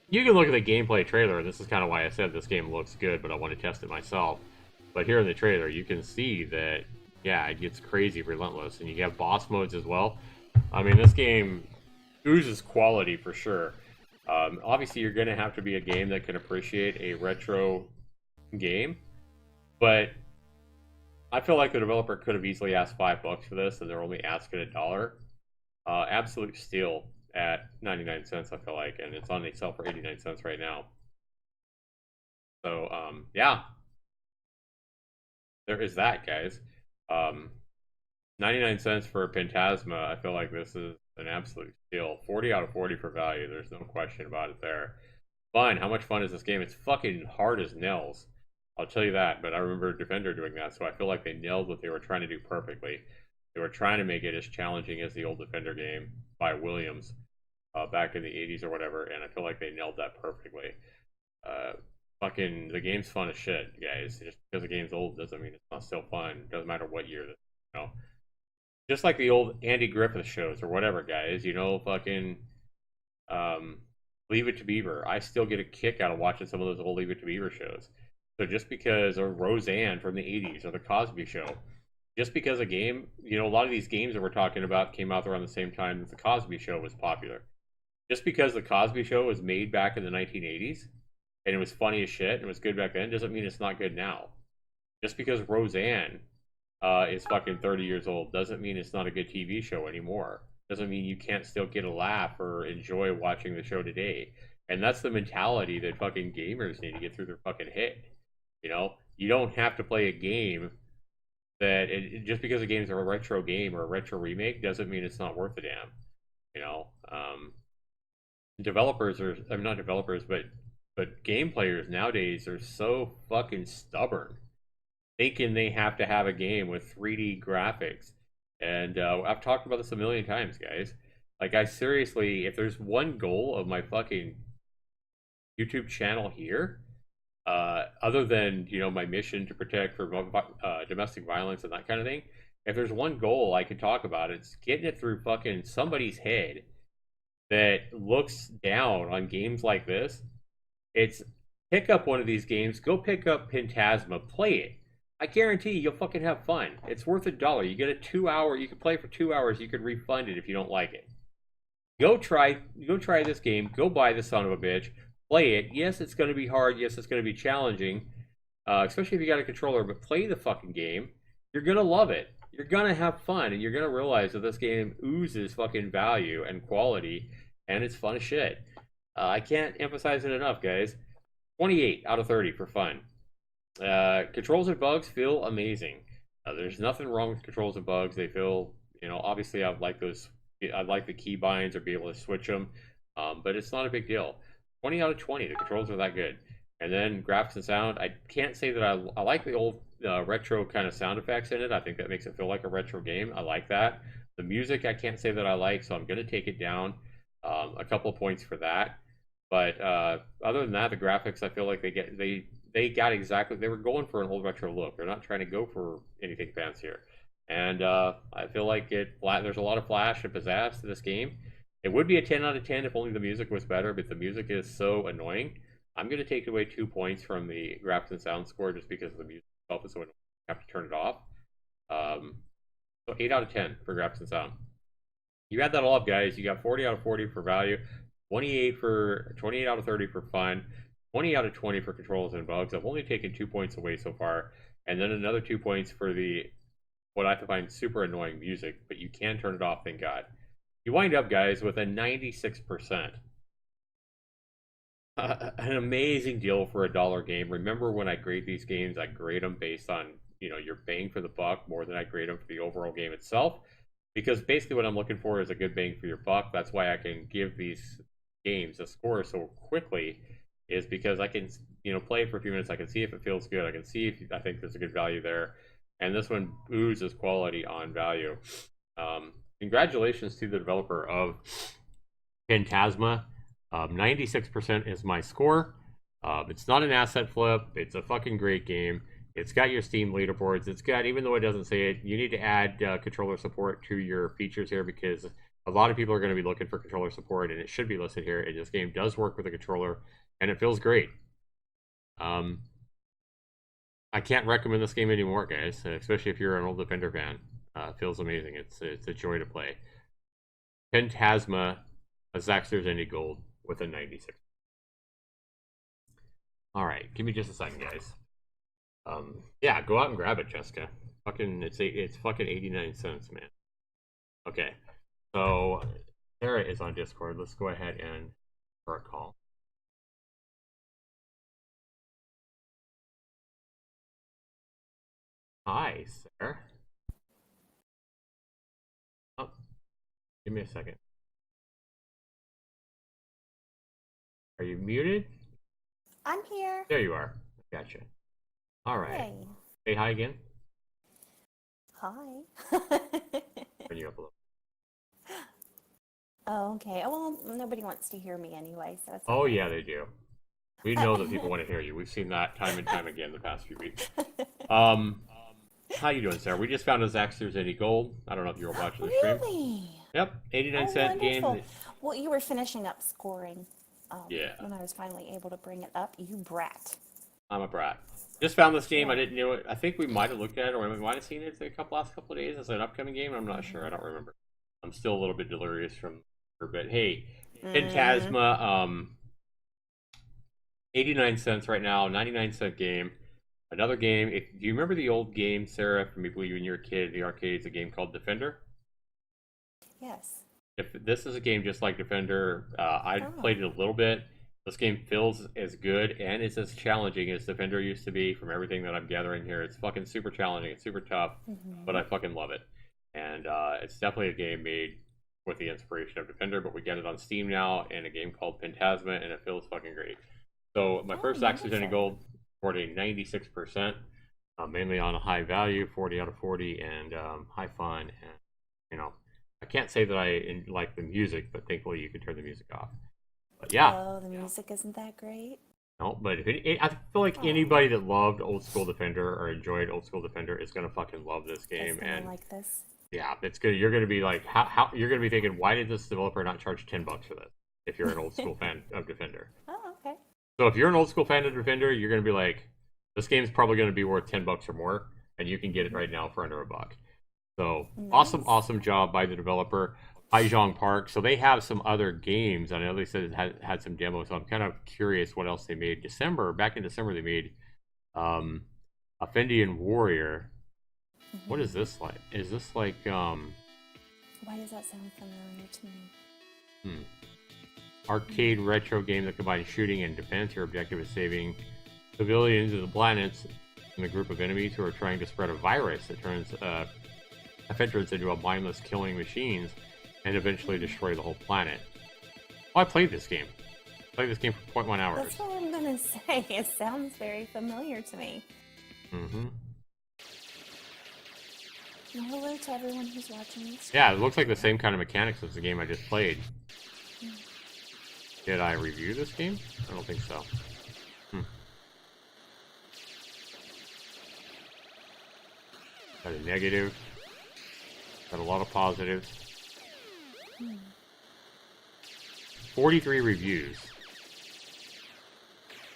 you can look at the gameplay trailer, and this is kind of why I said this game looks good, but I want to test it myself. But here in the trailer, you can see that, yeah, it gets crazy relentless, and you have boss modes as well. I mean, this game oozes quality for sure. Obviously, you're going to have to be a game that can appreciate a retro game, but I feel like the developer could have easily asked $5 for this, and they're only asking $1. Absolute steal at 99 cents, I feel like, and it's on sale for 89 cents right now. So, yeah. There is that, guys. 99 cents for Phantasma. I feel like this is an absolute steal. 40 out of 40 for value. There's no question about it there. Fun. How much fun is this game? It's fucking hard as nails. I'll tell you that, but I remember Defender doing that, so I feel like they nailed what they were trying to do perfectly. They were trying to make it as challenging as the old Defender game by Williams back in the 80s or whatever, and I feel like they nailed that perfectly. Fucking, the game's fun as shit, guys. Just because the game's old doesn't mean it's not still fun. Doesn't matter what year, you know. Just like the old Andy Griffith shows or whatever, guys. You know, fucking Leave It to Beaver. I still get a kick out of watching some of those old Leave It to Beaver shows. So just because, or Roseanne from the 80s, or The Cosby Show, just because a game, you know, a lot of these games that we're talking about came out around the same time that The Cosby Show was popular. Just because The Cosby Show was made back in the 1980s, and it was funny as shit, and it was good back then, doesn't mean it's not good now. Just because Roseanne is fucking 30 years old doesn't mean it's not a good TV show anymore. Doesn't mean you can't still get a laugh or enjoy watching the show today. And that's the mentality that fucking gamers need to get through their fucking head. You know, you don't have to play a game that just because a game's a retro game or a retro remake doesn't mean it's not worth a damn. You know, developers are, I'm not developers, but game players nowadays are so fucking stubborn, thinking they have to have a game with 3D graphics. And I've talked about this a million times, guys. Like, I seriously, if there's one goal of my fucking YouTube channel here, other than my mission to protect for domestic violence and that kind of thing, if there's one goal I can talk about, it's getting it through fucking somebody's head that looks down on games like this. It's pick up one of these games, go pick up Pentasma, play it. I guarantee you'll fucking have fun. It's worth $1. You get a 2 hour, you can play for 2 hours, you could refund it if you don't like it. Go try this game. Go buy the son of a bitch. Play it. Yes, it's going to be hard. Yes, it's going to be challenging, especially if you got a controller. But play the fucking game. You're gonna love it. You're gonna have fun, and you're gonna realize that this game oozes fucking value and quality, and it's fun as shit. I can't emphasize it enough, guys. 28 out of 30 for fun. Controls and bugs feel amazing. There's nothing wrong with controls and bugs. They feel, obviously I like those. I like the key binds or be able to switch them, but it's not a big deal. 20 out of 20. The controls are that good. And then graphics and sound. I can't say that I like the old retro kind of sound effects in it. I think that makes it feel like a retro game. I like that. The music I can't say that I like, so I'm going to take it down a couple of points for that. But other than that, the graphics I feel like they got exactly, they were going for an old retro look. They're not trying to go for anything fancier. And I feel like there's a lot of flash and pizzazz to this game. It would be a 10 out of 10 if only the music was better, but the music is so annoying. I'm going to take away 2 points from the graphics and sound score just because the music itself is so annoying. I have to turn it off. So 8 out of 10 for graphics and sound. You add that all up, guys. You got 40 out of 40 for value, 28 out of 30 for fun, 20 out of 20 for controls and bugs. I've only taken 2 points away so far, and then another 2 points for the what I find super annoying music, but you can turn it off, thank God. You wind up, guys, with a 96%. An amazing deal for $1 game. Remember when I grade these games, I grade them based on your bang for the buck more than I grade them for the overall game itself. Because basically what I'm looking for is a good bang for your buck. That's why I can give these games a score so quickly, is because I can play it for a few minutes. I can see if it feels good. I can see if I think there's a good value there. And this one oozes quality on value. Congratulations to the developer of Phantasma. 96% is my score. It's not an asset flip. It's a fucking great game. It's got your Steam leaderboards. It's got, even though it doesn't say it, you need to add controller support to your features here, because a lot of people are going to be looking for controller support, and it should be listed here. And this game does work with a controller, and it feels great. I can't recommend this game anymore, guys, especially if you're an old Defender fan. It feels amazing. It's a joy to play. Phantasma, a Zaxtorian Gold with a 96. All right, give me just a second, guys. Yeah, go out and grab it, Jessica. Fucking, it's fucking 89 cents, man. Okay, so Sarah is on Discord. Let's go ahead and for a call. Hi, Sarah. Oh, give me a second. Are you muted? I'm here. There you are. Gotcha. All right. Hey. Say hi again. Hi. Turn you up a little. Oh, okay. Oh, well, nobody wants to hear me anyway, so it's Oh okay. yeah, they do. We know that people want to hear you. We've seen that time and time again the past few weeks. How you doing, Sarah? We just found a Zaxtorian Gold. I don't know if you were watching the stream. Really? Yep, 89-cent Wonderful. game. Well, you were finishing up scoring Yeah, when I was finally able to bring it up. You brat. I'm a brat. Just found this game. Yeah. I didn't know it. I think we might have looked at it, or we might have seen it the last couple of days as an upcoming game. I'm not sure. I don't remember. I'm still a little bit delirious from her, but hey, Phantasma, 89 cents right now, 99-cent game. Another game. Do you remember the old game, Sarah, from when you were a kid, the arcades, a game called Defender? Yes. If this is a game just like Defender, I played it a little bit. This game feels as good and is as challenging as Defender used to be. From everything that I'm gathering here, it's fucking super challenging. It's super tough, but I fucking love it. And it's definitely a game made with the inspiration of Defender, but we get it on Steam now in a game called Phantasma, and it feels fucking great. So my first Zaxtorian Gold scored a 96%, mainly on a high value, 40 out of 40, and high fun. And you know, I can't say that I like the music, but thankfully you can turn the music off. But yeah, Oh, the music isn't that great. no, but I feel like anybody that loved Old School Defender or enjoyed Old School Defender is gonna fucking love this game. It's And like this. yeah, it's good. You're gonna be like, how you're gonna be thinking, why did this developer not charge $10 for this? If you're an old school fan of Defender. Oh, okay. So if you're an old school fan of Defender, you're gonna be like, this game's probably gonna be worth $10 or more, and you can get it right now for under $1. So Nice. awesome job by the developer, Haijong Park. So they have some other games. I know they said it had some demos. So I'm kind of curious what else they made. Back in December, they made Offendian Warrior. What is this like? Is this like Why does that sound familiar to me? arcade retro game that combines shooting and defense? Your objective is saving civilians of the planets from a group of enemies who are trying to spread a virus that turns veterans into a mindless killing machines and eventually destroy the whole planet. Oh, I played this game. I played this game for 0.1 hours. That's what I'm gonna say. It sounds very familiar to me. Well, hello to everyone who's watching this. Yeah, it looks like the same kind of mechanics as the game I just played. Did I review this game? I don't think so. Got a negative. Got a lot of positives. 43 reviews.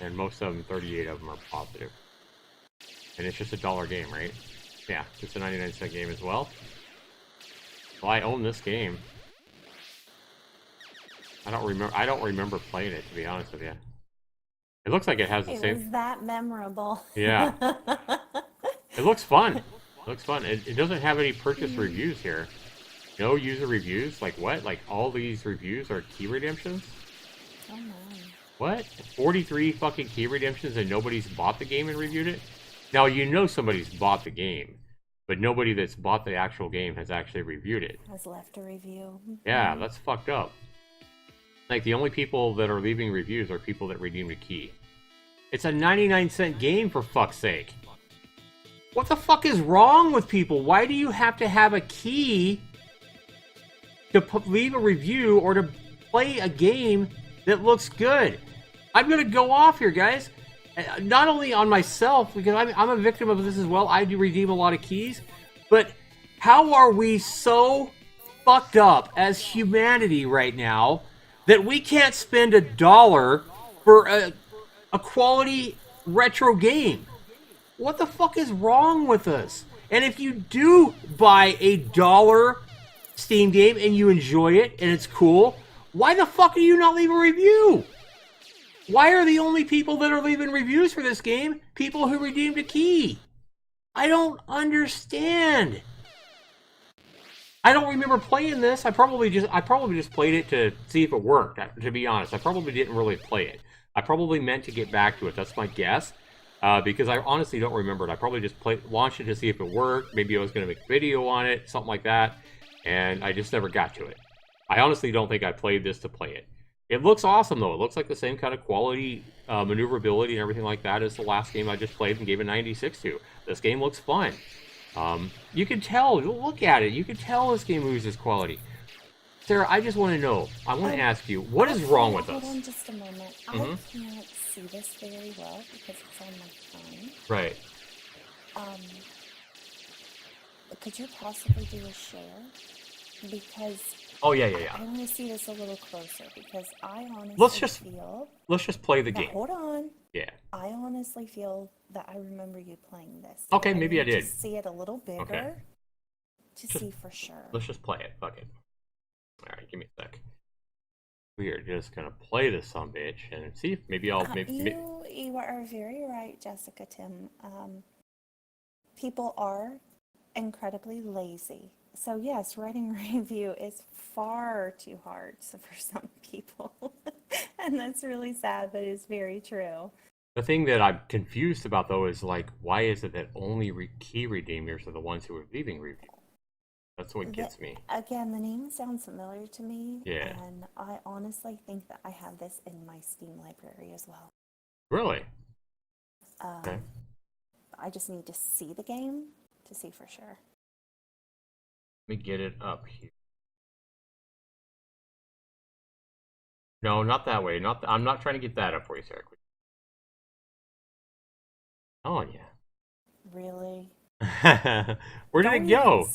And most of them, 38 of them are positive. And it's just a $1 game, right? Yeah, just a 99-cent game as well. Well, I own this game. I don't remember playing it, to be honest with you. It looks like it has the same. It was that memorable. Yeah. It looks fun. It looks fun. It doesn't have any purchase reviews here. No user reviews? Like what? Like all these reviews are key redemptions? Oh my. What? 43 fucking key redemptions and nobody's bought the game and reviewed it? Now, you know somebody's bought the game, but nobody that's bought the actual game has actually reviewed it. Has left a review. Yeah, that's fucked up. Like, the only people that are leaving reviews are people that redeemed a key. It's a 99-cent game, for fuck's sake. What the fuck is wrong with people? Why do you have to have a key to leave a review or to play a game that looks good? I'm going to go off here, guys. Not only on myself, because I'm a victim of this as well. I do redeem a lot of keys. But how are we so fucked up as humanity right now that we can't spend $1 for a quality retro game? What the fuck is wrong with us? And if you do buy a $1 Steam game and you enjoy it and it's cool, why the fuck do you not leave a review? Why are the only people that are leaving reviews for this game people who redeemed a key? I don't understand. I don't remember playing this. I probably just played it to see if it worked. To be honest, I probably didn't really play it. I probably meant to get back to it. That's my guess. Because I honestly don't remember it. I probably just launched it to see if it worked. Maybe I was going to make a video on it, something like that. And I just never got to it. I honestly don't think I played this to play it. It looks awesome, though. It looks like the same kind of quality, maneuverability, and everything like that as the last game I just played and gave a 96 to. This game looks fun. You can tell. Look at it. You can tell this game loses quality. Sarah, I just want to know. I want to ask you, what is wrong with us? Hold on just a moment. I can't see this very well because it's on my phone. Right. Could you possibly do a share? Because Oh, yeah. I want to see this a little closer because I honestly feel... Let's just play the game. Hold on. Yeah. I honestly feel that I remember you playing this. Okay, maybe I need did. to see it a little bigger to see for sure. Let's just play it. Fuck it. Alright, give me a sec. We are just gonna play this sumbitch and see if maybe I'll... You are very right, Jessica Tim. People are incredibly lazy. So yes, writing a review is far too hard for some people. And that's really sad, but it's very true. The thing that I'm confused about though is like, why is it that only key redeemers are the ones who are leaving reviews? That's what gets me. Again, the name sounds familiar to me, Yeah. and I honestly think that I have this in my Steam library as well. Really? Okay. I just need to see the game to see for sure. Let me get it up here. No, not that way. I'm not trying to get that up for you, Sarah. Oh yeah. Really? Where did it go?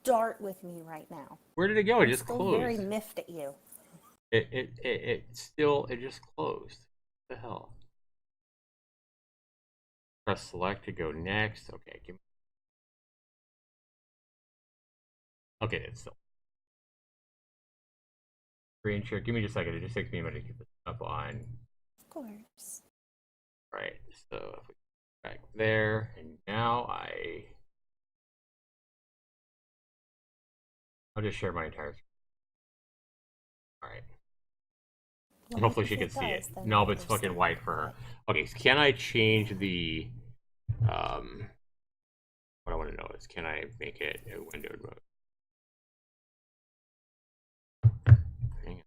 Start with me right now. Where did it go? It I'm just still closed. very miffed at you. It just closed. What the hell? Press select to go next. Okay, give me. Okay, it's still. Screen share. Give me just a second. It just takes me a minute to get this up on. Of course. Right. So if we go back there, and now I'll just share my entire screen. All right. Well, hopefully she can see it. No, but it's fucking white for her. Okay, so can I change the what I want to know is, can I make it a windowed mode? Hang on.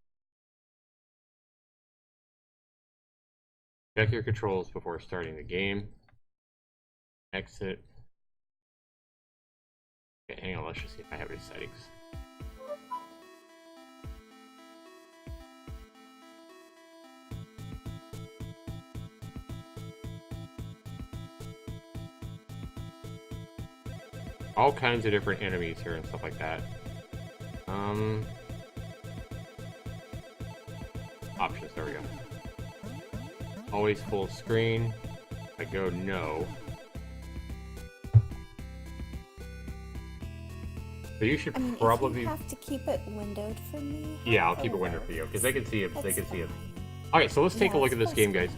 Check your controls before starting the game. Exit. Okay, hang on, let's just see if I have any settings. All kinds of different enemies here and stuff like that. Options, there we go. Always full screen. I go no. So you should probably. If you have to keep it windowed for me. Yeah, I'll keep it windowed for you because they can see it. They can see it. Okay, so let's take a look at this game, guys.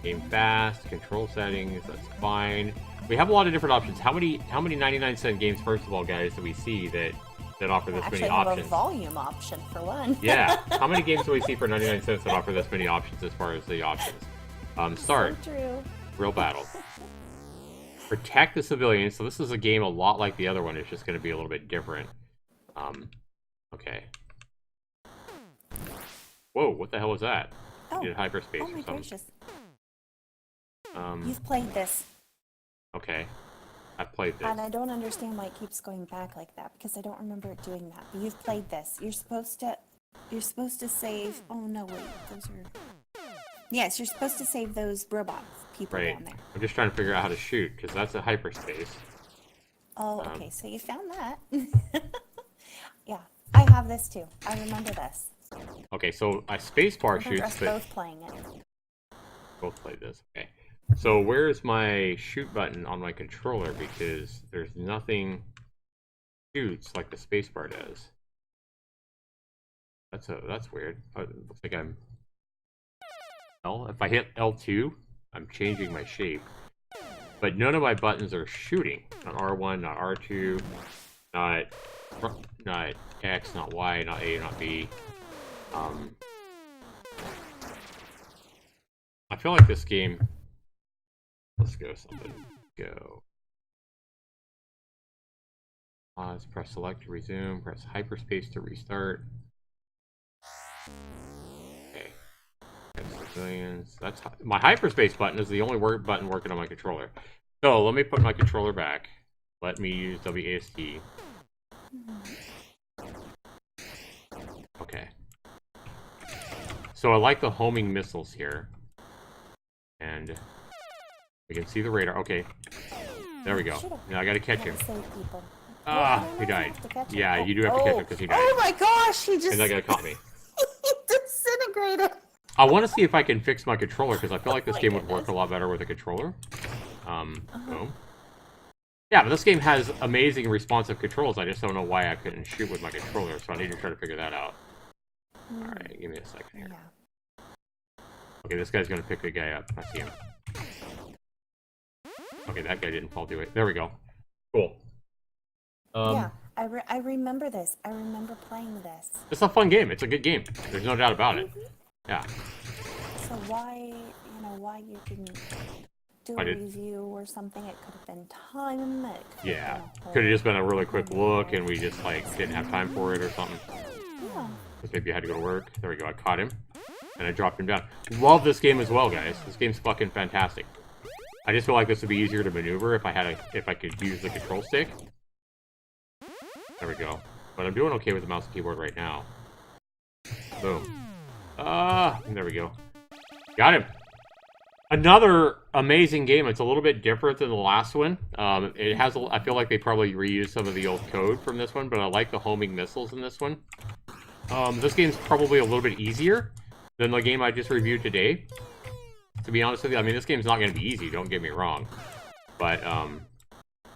Game fast, control settings. That's fine. We have a lot of different options. How many 99-cent games, first of all, guys, do we see that offer this many options? Have a volume option for one. Yeah. How many games do we see for 99 cents that offer this many options as far as the options? Start. So true. Real battle. Protect the civilians. So this is a game a lot like the other one. It's just going to be a little bit different. Okay. Whoa, what the hell was that? Oh, did hyperspace oh my or something. gracious. You've played this. Okay. I've played this. And I don't understand why it keeps going back like that, because I don't remember it doing that. But you've played this. You're supposed to save. Oh no, wait, those are. Yes, you're supposed to save those robot people down there. I'm just trying to figure out how to shoot because that's a hyperspace. Oh, okay. So you found that. Yeah, I have this too. I remember this. Okay, so I spacebar shoots. Us both playing it. Both played this. Okay. So where's my shoot button on my controller? Because there's nothing shoots like the spacebar does. That's weird. It looks like I'm. Well, if I hit L2, I'm changing my shape. But none of my buttons are shooting. Not R1, not R2, not X, not Y, not A, not B. I feel like this game. Let's go something. Go. Pause, press select to resume, press hyperspace to restart. Okay. Civilians. That's my hyperspace button is the only button working on my controller. So let me put my controller back. Let me use WASD. Okay. So I like the homing missiles here. And we can see the radar. Okay. There we go. Now I gotta catch him. Ah, he died. Yeah, you do have to catch him because he died. Oh my gosh, he just... And that guy caught me. He disintegrated. I want to see if I can fix my controller because I feel like this game would work a lot better with a controller. Boom. Yeah, but this game has amazing responsive controls. I just don't know why I couldn't shoot with my controller, so I need to try to figure that out. Alright, give me a second here. Okay, this guy's gonna pick the guy up. I see him. Okay, that guy didn't fall to it. There we go. Cool. Yeah, I remember this. I remember playing this. It's a fun game. It's a good game. There's no doubt about it. Yeah. So why, why you didn't do a review or something? It could have been time. It could Yeah. have been Could have just been a really quick look, and we just like didn't have time for it or something. Yeah. Because maybe I had to go to work. There we go. I caught him, and I dropped him down. Love this game as well, guys. This game's fucking fantastic. I just feel like this would be easier to maneuver if I could use the control stick. There we go. But I'm doing okay with the mouse and keyboard right now. Boom. There we go. Got him. Another amazing game. It's a little bit different than the last one. It has. I feel like they probably reused some of the old code from this one, but I like the homing missiles in this one. This game's probably a little bit easier than the game I just reviewed today. To be honest with you, I mean, this game's not going to be easy. Don't get me wrong, but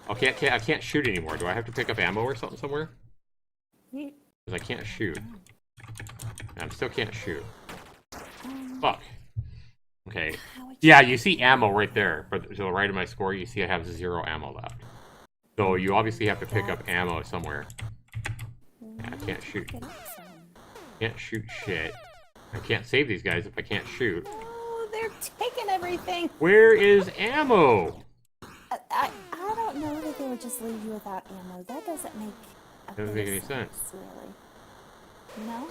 okay, I can't shoot anymore. Do I have to pick up ammo or something somewhere? Because I can't shoot. I still can't shoot. Fuck. Okay. Yeah, you see ammo right there. But to the right of my score, you see I have 0 ammo left. So you obviously have to pick up ammo somewhere. Yeah, I can't shoot. Can't shoot shit. I can't save these guys if I can't shoot. Oh, they're taking everything. Where is ammo? I don't know that they would just leave you without ammo. That doesn't make any sense. Really. No?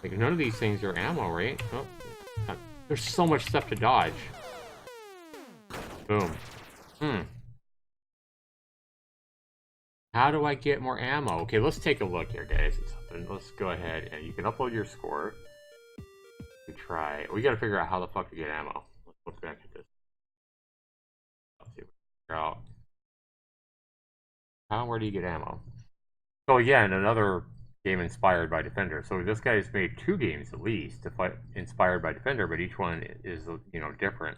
Like, none of these things are ammo, right? Oh, there's so much stuff to dodge. Boom. How do I get more ammo? Okay, let's take a look here, guys. Let's go ahead and you can upload your score. We try. We gotta figure out how the fuck to get ammo. Let's look back at this. Let's see if we can figure out. Where do you get ammo? So again, another game inspired by Defender. So this guy's made 2 games at least to fight inspired by Defender, but each one is different.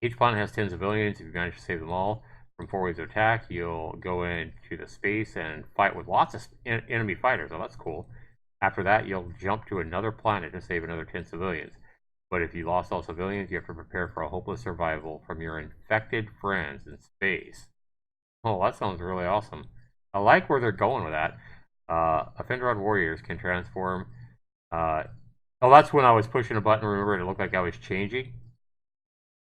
Each planet has 10 civilians. If you manage to save them all from 4 waves of attack, you'll go into the space and fight with lots of enemy fighters. Oh, that's cool. After that, you'll jump to another planet to save another 10 civilians. But if you lost all civilians, you have to prepare for a hopeless survival from your infected friends in space. Oh, that sounds really awesome. I like where they're going with that. Offender on warriors can transform. Oh, that's when I was pushing a button. Remember, it looked like I was changing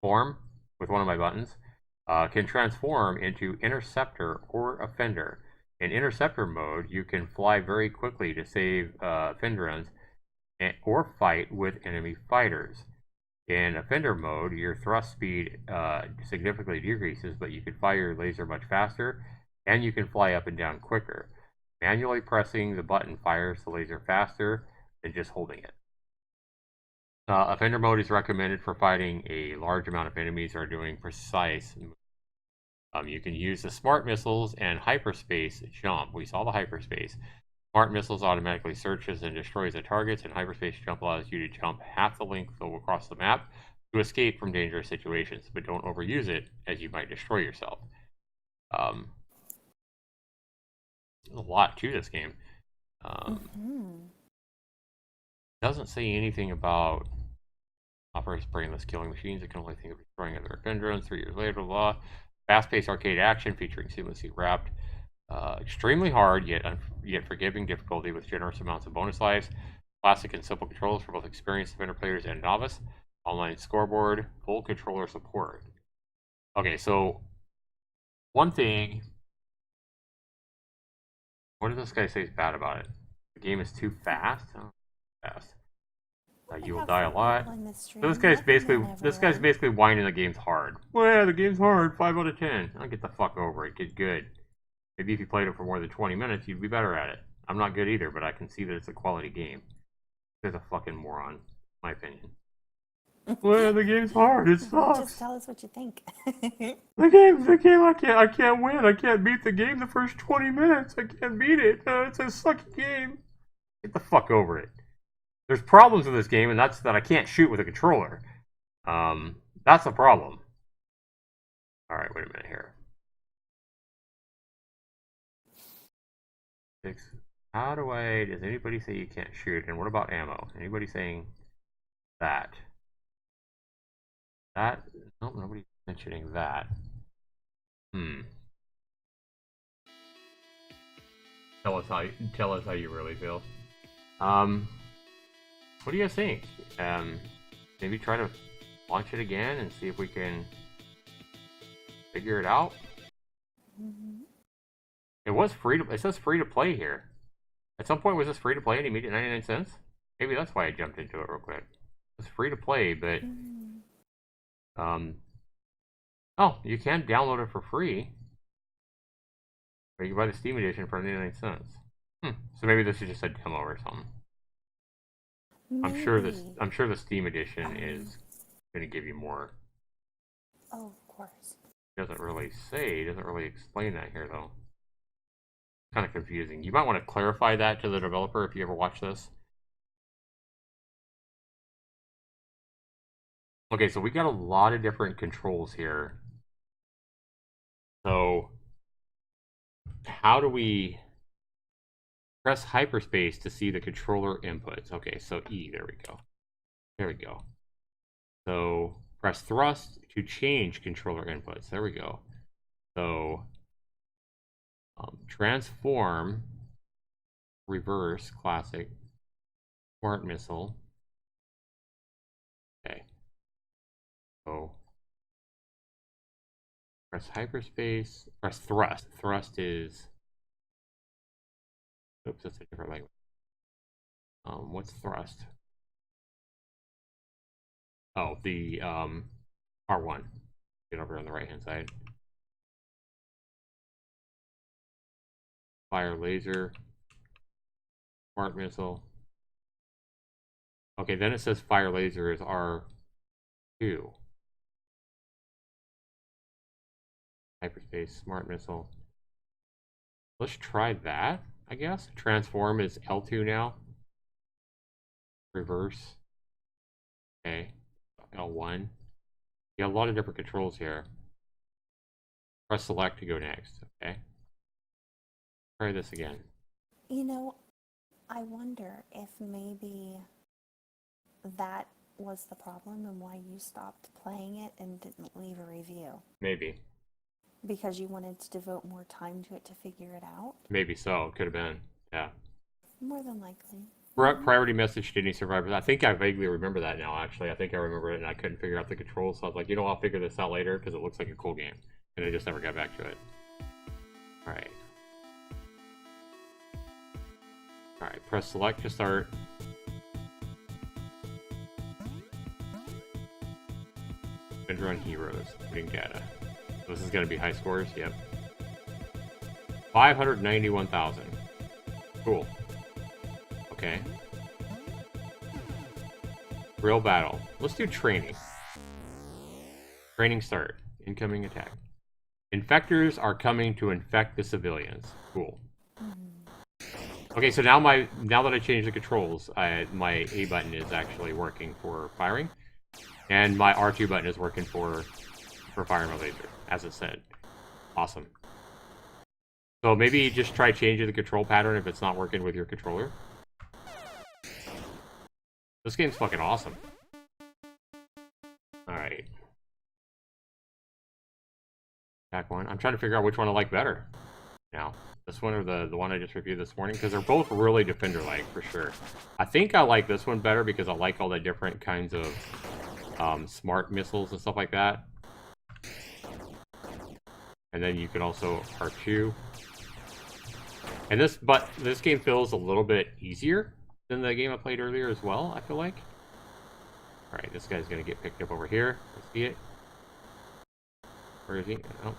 form with one of my buttons. Can transform into interceptor or offender. In interceptor mode, you can fly very quickly to save offender runs or fight with enemy fighters. In offender mode, your thrust speed significantly decreases, but you can fire your laser much faster, and you can fly up and down quicker. Manually pressing the button fires the laser faster than just holding it. Offender mode is recommended for fighting a large amount of enemies or doing precise moves. You can use the smart missiles and hyperspace jump. We saw the hyperspace. Smart missiles automatically searches and destroys the targets, and hyperspace jump allows you to jump half the length across the map to escape from dangerous situations, but don't overuse it as you might destroy yourself. A lot to this game. Doesn't say anything about operates brainless killing machines. It can only think of destroying other offenders. 3 years later, blah. Fast-paced arcade action featuring seamlessly wrapped. Extremely hard, yet forgiving difficulty with generous amounts of bonus lives. Classic and simple controls for both experienced Defender players and novice. Online scoreboard, full controller support. Okay, so one thing. What does this guy say is bad about it? The game is too fast. Oh, fast. You will die a lot. So this guy's basically whining the game's hard. Well, yeah, the game's hard. 5 out of 10. I'll get the fuck over it. Get good. Maybe if you played it for more than 20 minutes, you'd be better at it. I'm not good either, but I can see that it's a quality game. There's a fucking moron, in my opinion. Well, the game's hard. It sucks. Just tell us what you think. The game. I can't win. I can't beat the game the first 20 minutes. I can't beat it. It's a sucky game. Get the fuck over it. There's problems with this game, and that's that I can't shoot with a controller. That's a problem. All right, wait a minute here. How do I? Does anybody say you can't shoot? And what about ammo? Anybody saying that? Nope, nobody's mentioning that. Hmm. Tell us how you really feel. What do you guys think? Maybe try to launch it again and see if we can figure it out. Mm-hmm. It was free to. It says free to play here. At some point, was this free to play and you made it 99 cents? Maybe that's why I jumped into it real quick. It's free to play, but oh, you can download it for free. Or you can buy the Steam edition for 99 cents. So maybe this is just a demo or something. I'm sure the Steam edition is going to give you more. Oh, of course. It doesn't really say. It doesn't really explain that here though. Kind of confusing. You might want to clarify that to the developer if you ever watch this. Okay, so we got a lot of different controls here. So how do we press hyperspace to see the controller inputs? Okay, so E, there we go. There we go. So press thrust to change controller inputs. There we go. So transform, reverse, classic, smart missile. Okay. So press hyperspace, press thrust. Thrust is, oops, that's a different language. What's thrust? Oh, the R1. Get over on the right hand side. Fire laser, smart missile. Okay, then it says fire laser is R2. Hyperspace, smart missile. Let's try that, I guess. Transform is L2 now. Reverse. Okay. L1. You got a lot of different controls here. Press select to go next. Okay. Try this again. You know, I wonder if maybe that was the problem and why you stopped playing it and didn't leave a review. Maybe. Because you wanted to devote more time to it to figure it out? Maybe so. Could have been. Yeah. More than likely. Priority message to any survivors. I think I vaguely remember that now, actually. I think I remember it and I couldn't figure out the controls. So I was like, you know, I'll figure this out later because it looks like a cool game. And I just never got back to it. Alright. Alright, press select to start. Spend run heroes. Putting data. So this is going to be high scores? Yep. 591,000. Cool. Okay. Real battle. Let's do training. Training start. Incoming attack. Infectors are coming to infect the civilians. Cool. Okay, so now that I changed the controls, my A button is actually working for firing, and my R2 button is working for firing my laser, as it said. Awesome. So maybe just try changing the control pattern if it's not working with your controller. This game's fucking awesome. Alright. Attack one. I'm trying to figure out which one I like better now. This one or the one I just reviewed this morning, because they're both really Defender-like, for sure. I think I like this one better because I like all the different kinds of smart missiles and stuff like that. And then you can also R2. And this game feels a little bit easier than the game I played earlier as well, I feel like. Alright, this guy's gonna get picked up over here. Let's see it. Where is he? Oh.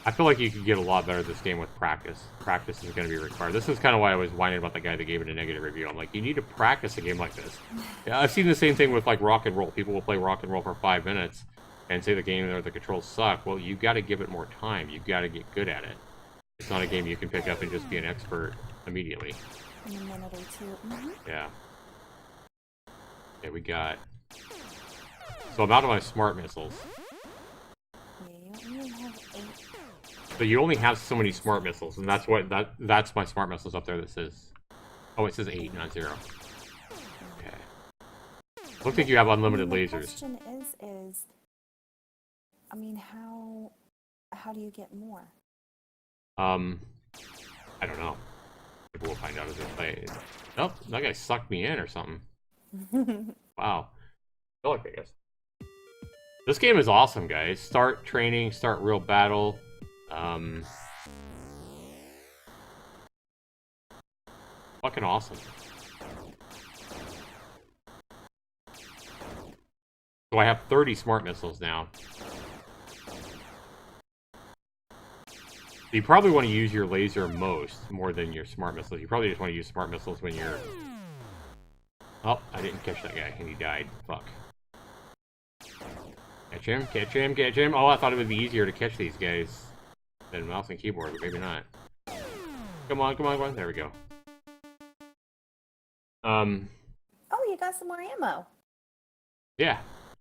I feel like you could get a lot better at this game with practice. Practice is going to be required. This is kind of why I was whining about the guy that gave it a negative review. I'm like, you need to practice a game like this. Yeah, I've seen the same thing with like Rock and Roll. People will play Rock and Roll for 5 minutes and say the game or the controls suck. Well, you got to give it more time. You got to get good at it. It's not a game you can pick up and just be an expert immediately. In a minute or two. Mm-hmm. Yeah. Okay, we got. So I'm out of my smart missiles. Yeah, you only have 8. So you only have so many smart missiles, and that's my smart missiles up there that says. Oh, it says 8, not 0. Okay. Looks like you have unlimited The lasers. question is I mean, how do you get more? I don't know. Maybe we'll find out as we play. Nope, that guy sucked me in or something. Wow. I feel like I guess. This game is awesome, guys. Start training, start real battle. Fucking awesome. So I have 30 smart missiles now. You probably want to use your laser more than your smart missiles. You probably just want to use smart missiles when you're... Oh, I didn't catch that guy, and he died. Fuck. Catch him, catch him, catch him. Oh, I thought it would be easier to catch these guys than mouse and keyboard, but maybe not. Come on, come on, come on. There we go. Oh, you got some more ammo. Yeah.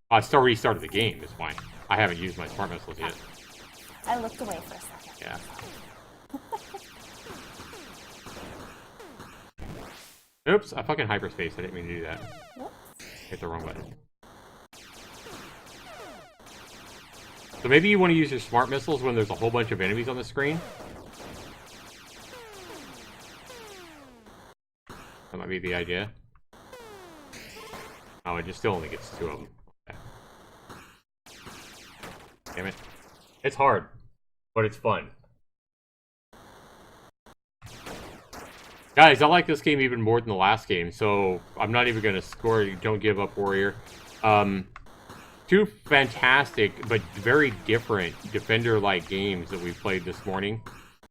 I still restarted the game, it's fine. I haven't used my smart missiles yet. I looked away for a second. Yeah. Oops, I fucking hyperspace. I didn't mean to do that. Whoops. Hit the wrong button. So maybe you want to use your smart missiles when there's a whole bunch of enemies on the screen. That might be the idea. Oh, it just still only gets 2 of them. Okay. Damn it. It's hard, but it's fun. Guys, I like this game even more than the last game, so I'm not even going to score. Don't give up, Warrior. 2 fantastic, but very different Defender-like games that we played this morning.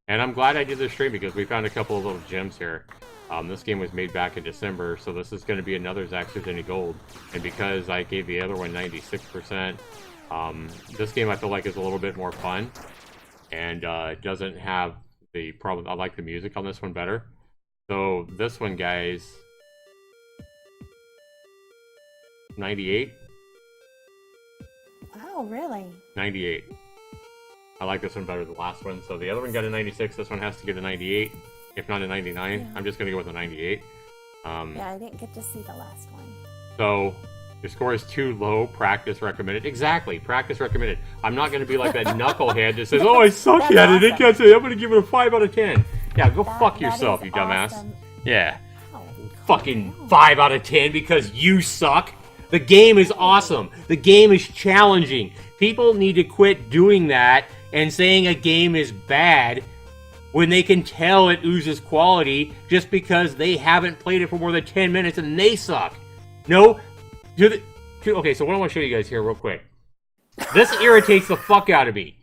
And I'm glad I did this stream because we found a couple of little gems here. This game was made back in December, so this is going to be another Zaxtorian Gold. And because I gave the other one 96%, this game I feel like is a little bit more fun. And doesn't have the problem. I like the music on this one better. So this one, guys, 98. Oh, really? 98. I like this one better than the last one. So the other one got a 96. This one has to get a 98, if not a 99. Yeah. I'm just going to go with a 98. Yeah, I didn't get to see the last one. So your score is too low. Practice recommended. Exactly. Practice recommended. I'm not going to be like that knucklehead that says, oh, I suck at it. It can't say I'm going to give it a 5 out of 10. Yeah, go fuck yourself, you dumbass. Awesome. Yeah. Oh, fucking 5 out of 10 because you suck. The game is awesome. The game is challenging. People need to quit doing that and saying a game is bad when they can tell it oozes quality just because they haven't played it for more than 10 minutes and they suck. No. Okay, so what I want to show you guys here real quick. This irritates the fuck out of me.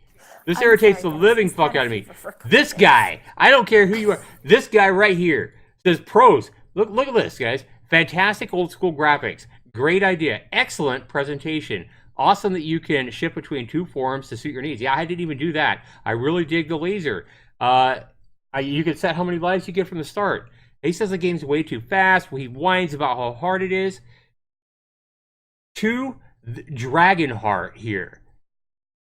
This irritates the living fuck out of me. This guy, I don't care who you are. This guy right here says pros. Look at this, guys. Fantastic old school graphics. Great idea. Excellent presentation. Awesome that you can shift between 2 forms to suit your needs. Yeah, I didn't even do that. I really dig the laser. You can set how many lives you get from the start. He says the game's way too fast. He whines about how hard it is. 2 Dragonheart here.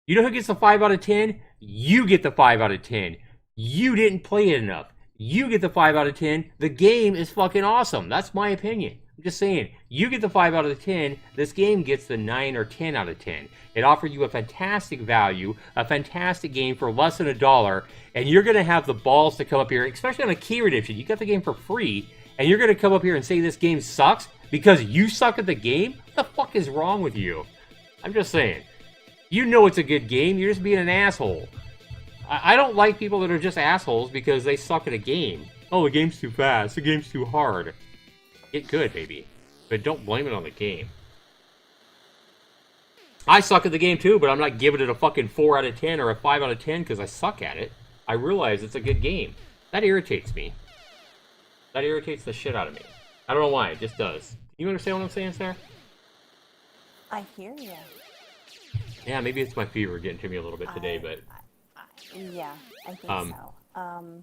You know who gets the 5 out of 10? You get the 5 out of 10. You didn't play it enough. You get the 5 out of 10. The game is fucking awesome. That's my opinion. I'm just saying. You get the 5 out of 10. This game gets the 9 or 10 out of 10. It offers you a fantastic value, a fantastic game for less than $1, and you're going to have the balls to come up here, especially on a key redemption. You got the game for free, and you're going to come up here and say this game sucks because you suck at the game? What the fuck is wrong with you? I'm just saying. You know it's a good game. You're just being an asshole. I don't like people that are just assholes because they suck at a game. Oh, the game's too fast. The game's too hard. Get good, baby. But don't blame it on the game. I suck at the game too, but I'm not giving it a fucking 4 out of 10 or a 5 out of 10 because I suck at it. I realize it's a good game. That irritates me. That irritates the shit out of me. I don't know why. It just does. You understand what I'm saying, Sarah? I hear you. Yeah, maybe it's my fever getting to me a little bit today, but yeah, I think so.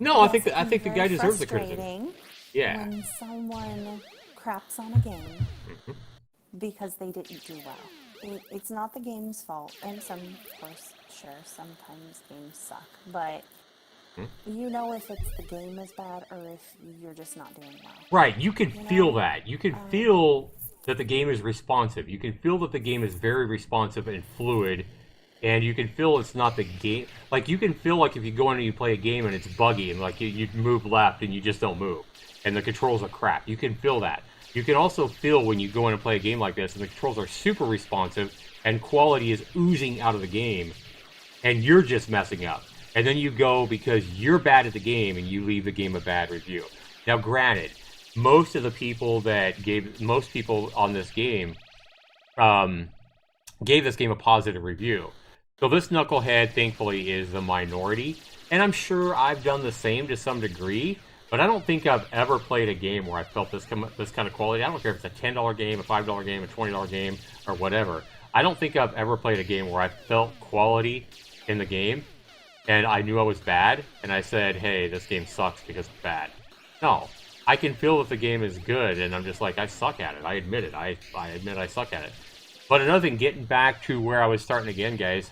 No, I think the guy deserves the criticism. Yeah. When someone craps on a game because they didn't do well, it's not the game's fault, and of course, sure, sometimes games suck, but you know if it's the game is bad or if you're just not doing well. Right, you can feel that. You can feel that the game is responsive. You can feel that the game is very responsive and fluid, and you can feel it's not the game. Like, you can feel like if you go in and you play a game and it's buggy, and like you move left and you just don't move, and the controls are crap. You can feel that. You can also feel when you go in and play a game like this, and the controls are super responsive, and quality is oozing out of the game, and you're just messing up. And then you go because you're bad at the game, and you leave the game a bad review. Now, granted, most people on this game gave this game a positive review. So this knucklehead, thankfully, is the minority. And I'm sure I've done the same to some degree, but I don't think I've ever played a game where I felt this kind of quality. I don't care if it's a $10 game, a $5 game, a $20 game, or whatever. I don't think I've ever played a game where I felt quality in the game, and I knew I was bad, and I said, hey, this game sucks because it's bad. No. I can feel that the game is good, and I'm just like, I suck at it. I admit it. I admit I suck at it. But another thing, getting back to where I was starting again, guys.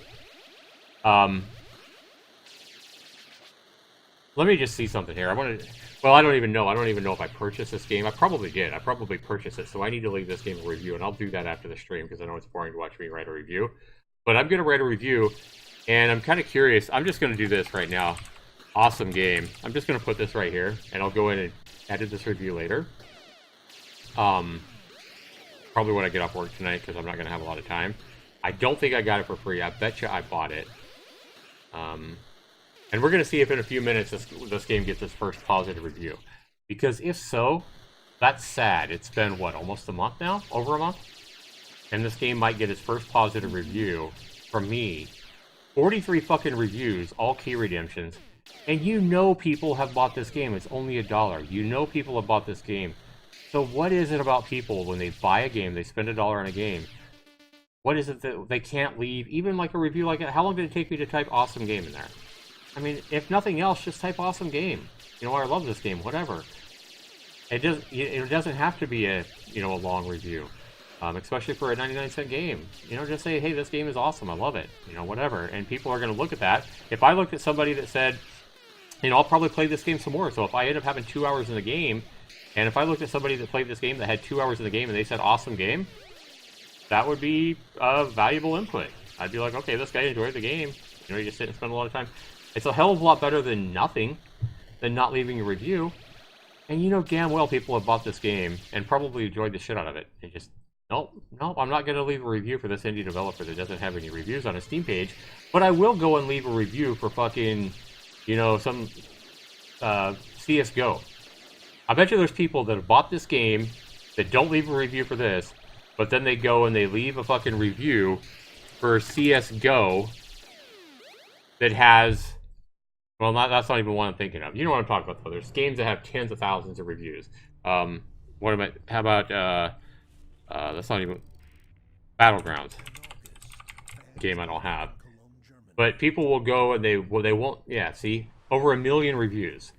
Let me just see something here. Well, I don't even know. I don't even know if I purchased this game. I probably did. I probably purchased it, so I need to leave this game a review, and I'll do that after the stream because I know it's boring to watch me write a review. But I'm going to write a review, and I'm kind of curious. I'm just going to do this right now. Awesome game. I'm just going to put this right here, and I'll go in and edit this review later. Probably when I get off work tonight because I'm not going to have a lot of time. I don't think I got it for free. I bet you I bought it. And we're going to see if in a few minutes this game gets its first positive review. Because if so, that's sad. It's been, what, almost a month now? Over a month? And this game might get its first positive review from me. 43 fucking reviews, all key redemptions. And you know people have bought this game. It's only $1. You know people have bought this game. So what is it about people when they buy a game, they spend $1 on a game? What is it that they can't leave? Even like a review like that. How long did it take me to type awesome game in there? I mean, if nothing else, just type awesome game. You know, I love this game, whatever. It doesn't have to be a long review. Especially for a 99-cent game. You know, just say, hey, this game is awesome, I love it. You know, whatever. And people are going to look at that. If I looked at somebody that said, you know, I'll probably play this game some more. So if I end up having 2 hours in the game, and if I looked at somebody that played this game that had 2 hours in the game and they said awesome game, that would be a valuable input. I'd be like, okay, this guy enjoyed the game. You know, you just sit and spend a lot of time. It's a hell of a lot better than nothing, than not leaving a review. And you know damn well people have bought this game and probably enjoyed the shit out of it. They just, nope, I'm not going to leave a review for this indie developer that doesn't have any reviews on a Steam page. But I will go and leave a review for fucking, you know, some CSGO. I bet you there's people that have bought this game that don't leave a review for this, but then they go and they leave a fucking review for CSGO that has... Well, that's not even one I'm thinking of. You know what I'm talking about, though. There's games that have tens of thousands of reviews. How about, that's not even... Battlegrounds. A game I don't have. But people will go and they won't... Yeah, see? Over 1 million reviews.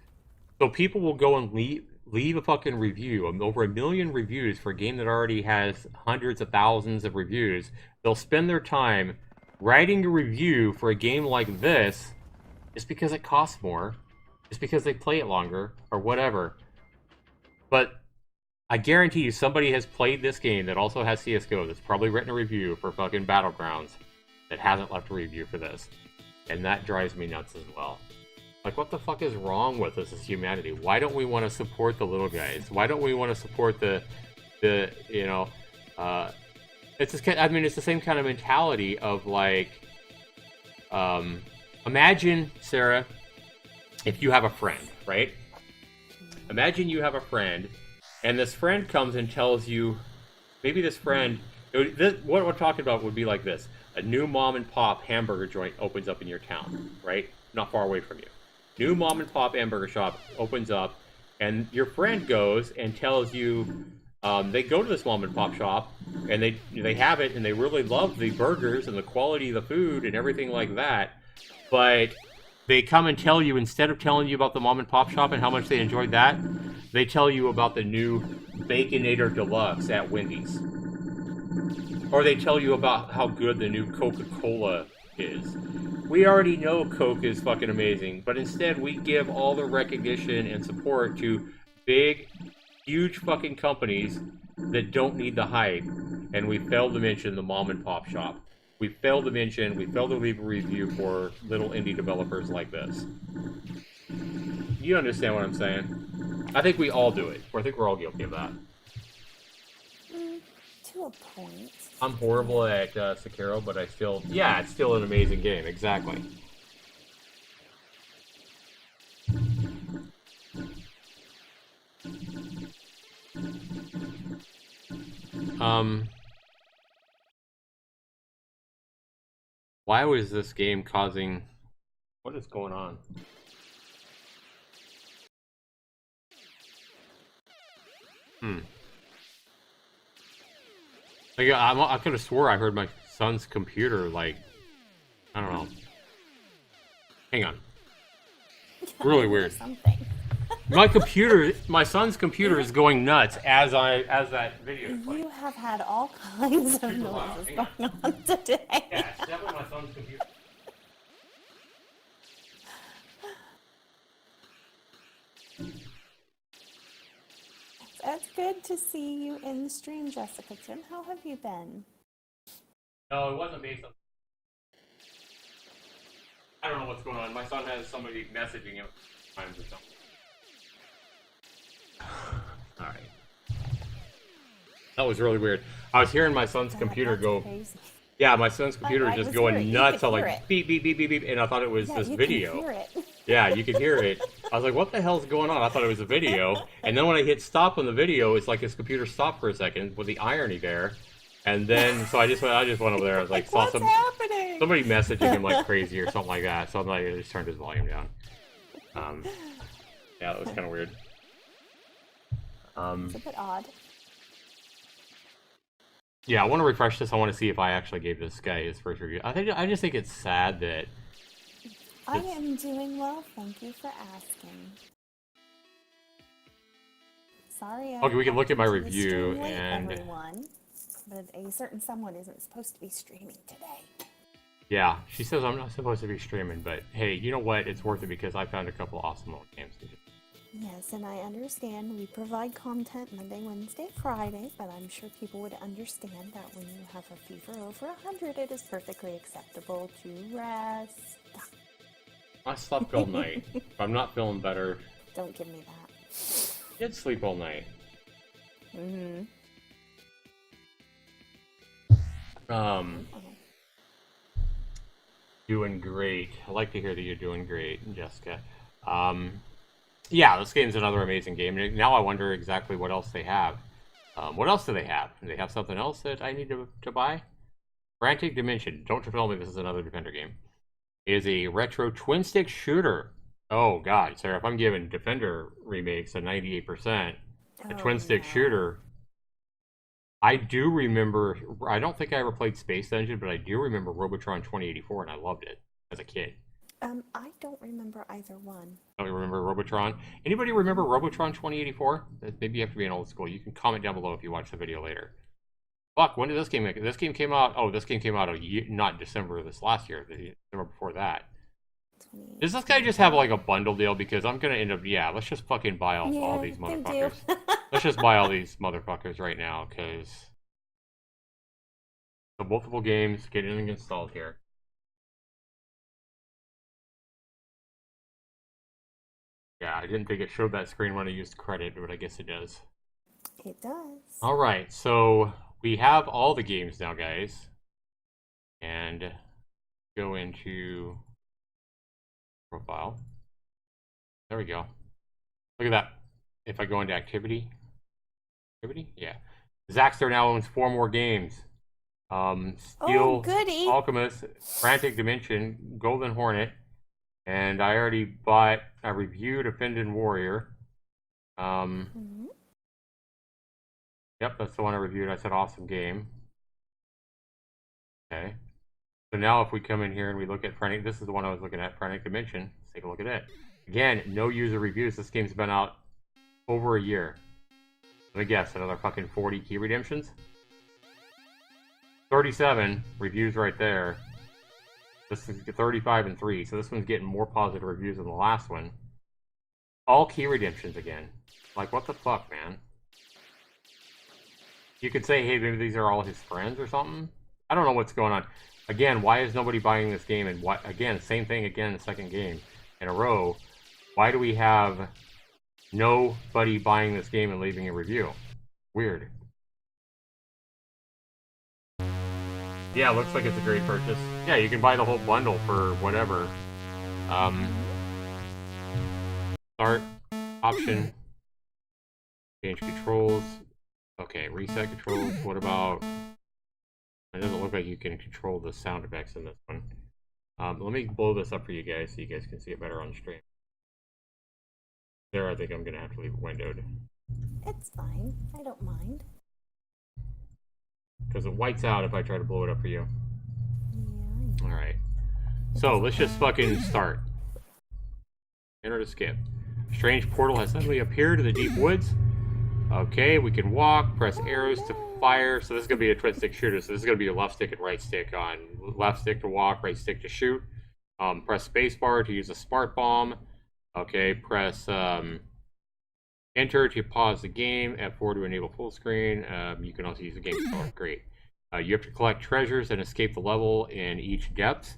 So people will go and leave a fucking review. Over 1 million reviews for a game that already has hundreds of thousands of reviews. They'll spend their time writing a review for a game like this... Just because it costs more, just because they play it longer, or whatever. But I guarantee you somebody has played this game that also has CSGO that's probably written a review for fucking Battlegrounds that hasn't left a review for this. And that drives me nuts as well. Like, what the fuck is wrong with us as humanity? Why don't we want to support the little guys? Why don't we want to support the you know, it's just, I mean, it's the same kind of mentality of like, imagine, Sarah, if you have a friend, right? Imagine you have a friend, and this friend comes and tells you, maybe this friend, what we're talking about would be like this. A new mom and pop hamburger joint opens up in your town, right? Not far away from you. New mom and pop hamburger shop opens up, and your friend goes and tells you, they go to this mom and pop shop, and they have it, and they really love the burgers and the quality of the food and everything like that. But they come and tell you, instead of telling you about the mom and pop shop and how much they enjoyed that, they tell you about the new Baconator Deluxe at Wendy's. Or they tell you about how good the new Coca-Cola is. We already know Coke is fucking amazing, but instead we give all the recognition and support to big, huge fucking companies that don't need the hype, and we failed to mention the mom and pop shop. We failed to leave a review for little indie developers like this. You understand what I'm saying? I think we all do it. I think we're all guilty of that. To a point. I'm horrible at Sekiro, but it's still an amazing game. Exactly. Why was this game causing... What is going on? Like, I could have swore I heard my son's computer, like... I don't know. Hang on. Really weird. Something. My son's computer is going nuts as that video is playing. You have had all kinds of noises going on today. Yeah, it's definitely my son's computer. It's good to see you in the stream, Jessica Tim. How have you been? No, it wasn't based on... I don't know what's going on. My son has somebody messaging him times or something. Alright. That was really weird. I was hearing my son's computer go... Crazy. Yeah, my son's computer is just going nuts. I'm like, it. beep, beep, beep, beep, beep, and I thought it was this video. You can hear it. Yeah, you could hear it. I was like, what the hell's going on? I thought it was a video. And then when I hit stop on the video, it's like his computer stopped for a second with the irony there. And then, so I just went over there. I was like, What's happening? Somebody messaging him like crazy or something like that. So I'm like, I just turned his volume down. Yeah, that was kind of weird. It's a bit odd. Yeah, I want to refresh this. I want to see if I actually gave this guy his first review. I just think it's sad that... I am doing well, thank you for asking. Sorry. Okay, we can look at my to review stream late, and... everyone, but a certain someone isn't supposed to be streaming today. Yeah, she says I'm not supposed to be streaming, but hey, you know what? It's worth it because I found a couple awesome little games to do. Yes, and I understand we provide content Monday, Wednesday, Friday, but I'm sure people would understand that when you have a fever over 100, it is perfectly acceptable to rest. I slept all night. If I'm not feeling better... Don't give me that. I did sleep all night. Doing great. I like to hear that you're doing great, Jessica. Yeah, this game's another amazing game. Now I wonder exactly what else they have. What else do they have? Do they have something else that I need to buy? Frantic Dimension. Don't tell me this is another Defender game. It is a retro twin-stick shooter. Oh, God, Sarah, if I'm giving Defender remakes a 98%, a twin-stick shooter... I do remember... I don't think I ever played Space Engine, but I do remember Robotron 2084, and I loved it as a kid. I don't remember either one. Don't you remember Robotron? Anybody remember Robotron 2084? Maybe you have to be an old school. You can comment down below if you watch the video later. Fuck, when did this game make it? This game came out... Oh, this game came out not December of this last year. The December before that. Does this guy just have like a bundle deal? Because I'm going to end up... Yeah, let's just fucking buy all these motherfuckers. Let's just buy all these motherfuckers right now, because... The multiple games, getting installed here. Yeah, I didn't think it showed that screen when I used credit, but I guess it does. It does. Alright, so we have all the games now, guys. And go into profile. There we go. Look at that. If I go into activity. Yeah. Zaxtor now owns 4 more games. Steel Alchemist, Frantic Dimension, Golden Hornet, and I reviewed Offended Warrior. Yep, that's the one I reviewed. I said awesome game. Okay. So now if we come in here and we look at Frantic, this is the one I was looking at, Frantic Dimension. Let's take a look at it. Again, no user reviews. This game's been out over a year. Let me guess, another fucking 40 key redemptions? 37 reviews right there. This is 35 and 3, so this one's getting more positive reviews than the last one. All key redemptions again. Like, what the fuck, man? You could say, hey, maybe these are all his friends or something. I don't know what's going on. Again, why is nobody buying this game? And what? Again, same thing again, the second game in a row. Why do we have nobody buying this game and leaving a review? Weird. Yeah, looks like it's a great purchase. Yeah, you can buy the whole bundle for whatever. Start, option, change controls. Okay, reset controls. What about... It doesn't look like you can control the sound effects in this one. Let me blow this up for you guys so you guys can see it better on stream. There, I think I'm going to have to leave it windowed. It's fine. I don't mind. Because it whites out if I try to blow it up for you. Yeah. Alright. So, let's just fucking start. Enter to skip. Strange portal has suddenly appeared in the deep woods. Okay, we can walk, press arrows to fire. So this is going to be a twin stick shooter. So this is going to be your left stick and right stick on. Left stick to walk, right stick to shoot. Press spacebar to use a smart bomb. Okay, press enter to pause the game. F4 to enable full screen. You can also use the game controller. Great. You have to collect treasures and escape the level in each depth.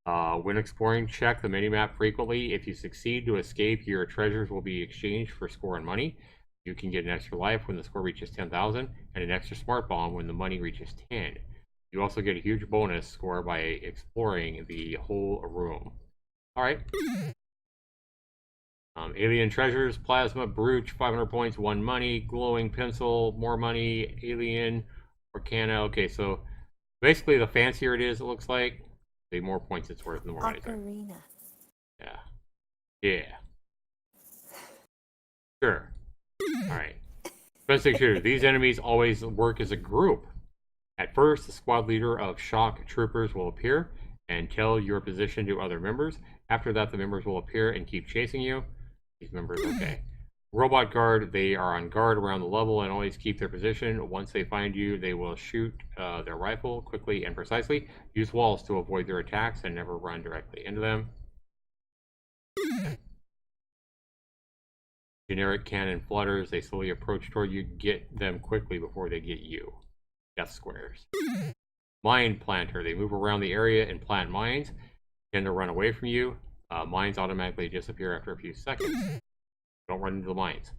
When exploring, check the minimap frequently. If you succeed to escape, your treasures will be exchanged for score and money. You can get an extra life when the score reaches 10,000, and an extra smart bomb when the money reaches 10. You also get a huge bonus score by exploring the whole room. Alright. Alien treasures, plasma, brooch, 500 points, 1 money, glowing pencil, more money, alien, arcana. Okay, so basically the fancier it is, it looks like, the more points it's worth, the more money it's worth. Ocarina. Yeah. Yeah. Sure. Alright. Basic shooter. These enemies always work as a group. At first, the squad leader of shock troopers will appear and tell your position to other members. After that, the members will appear and keep chasing you. These members, okay. Robot guard, they are on guard around the level and always keep their position. Once they find you, they will shoot their rifle quickly and precisely. Use walls to avoid their attacks and never run directly into them. Generic cannon flutters, they slowly approach toward you. Get them quickly before they get you. Death squares. Mine planter, they move around the area and plant mines. Tend to run away from you. Mines automatically disappear after a few seconds. Don't run into the mines.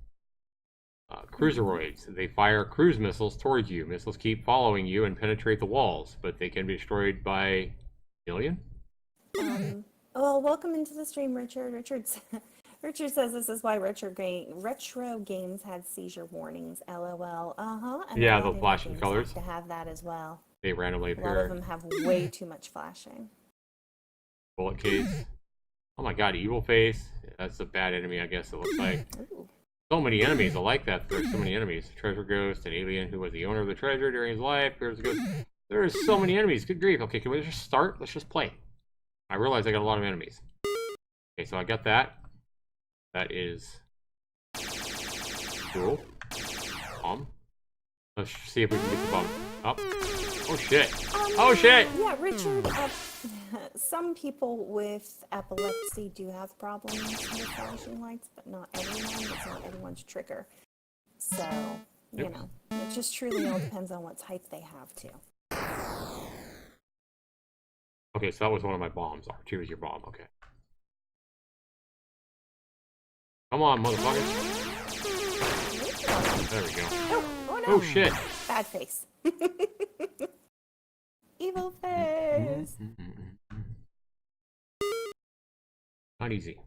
Cruiseroids, they fire cruise missiles towards you. Missiles keep following you and penetrate the walls, but they can be destroyed by alien? Well, welcome into the stream, Richard. Richard says this is why retro games had seizure warnings. LOL. And yeah, the flashing colors. To have that as well. They randomly appear. A lot of them have way too much flashing. Bullet case. Oh my god, evil face. That's a bad enemy, I guess it looks like. Ooh. So many enemies. I like that. There's so many enemies. Treasure ghost, an alien who was the owner of the treasure during his life. There's a ghost. There's so many enemies. Good grief. Okay, can we just start? Let's just play. I realize I got a lot of enemies. Okay, so I got that. That is cool. Let's see if we can get the bomb up. Oh shit! Oh shit! Yeah, Richard. Some people with epilepsy do have problems with flashing lights, but not everyone. It's not everyone's trigger. So, you know, it just truly all depends on what type they have too. Okay, so that was one of my bombs. R2 is your bomb. Okay. Come on, motherfucker. There we go. Oh no! Oh shit! Bad face. Evil face. Not easy.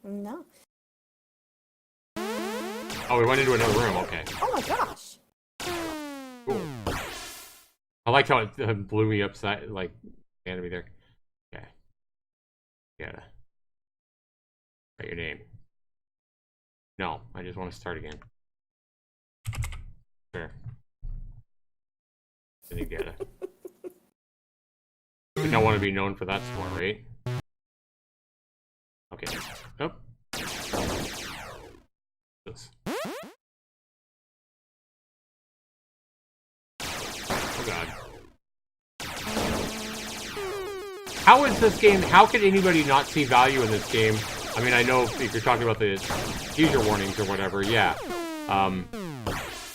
No. Oh, we went into another room. Okay. Oh my gosh. Cool. I liked how it blew me upside, like, the enemy there. Okay. Yeah. Write your name. No, I just want to start again. Sure. Then you get it. You don't want to be known for that score, right? Okay. Oh. This. Oh god. How is this game? How could anybody not see value in this game? I mean, I know if you're talking about the seizure warnings or whatever, yeah.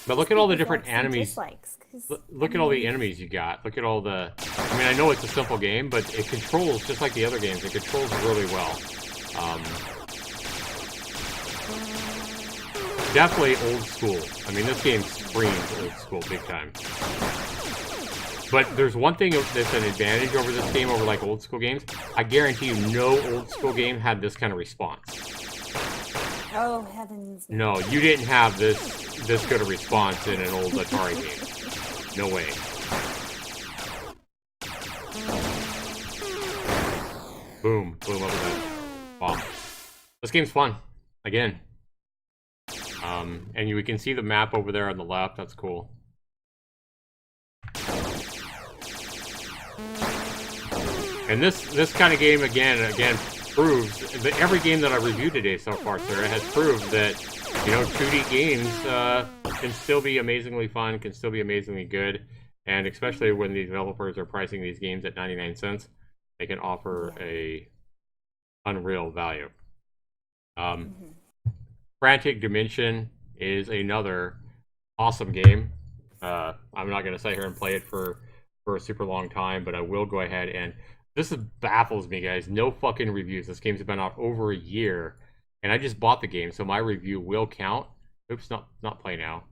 But look at all the People's different likes and enemies. dislikes, 'cause, Look at all the enemies you got. Look at all the... I mean, I know it's a simple game, but it controls, just like the other games, it controls really well. Definitely old school. I mean, this game screams old school big time. But there's one thing that's an advantage over this game over like old school games. I guarantee you no old school game had this kind of response. Oh, heavens. No, you didn't have this good a response in an old Atari game. No way. Boom. Boom over that bomb. This game's fun. Again. And we can see the map over there on the left. That's cool. And this kind of game again proves that every game that I reviewed today so far, Sarah, has proved that 2D games can still be amazingly fun, can still be amazingly good, and especially when the developers are pricing these games at 99 cents, they can offer a unreal value. Frantic Dimension is another awesome game. I'm not going to sit here and play it for a super long time, but I will go ahead and... This baffles me, guys. No fucking reviews. This game's been out over a year, and I just bought the game, so my review will count. Oops, not play now.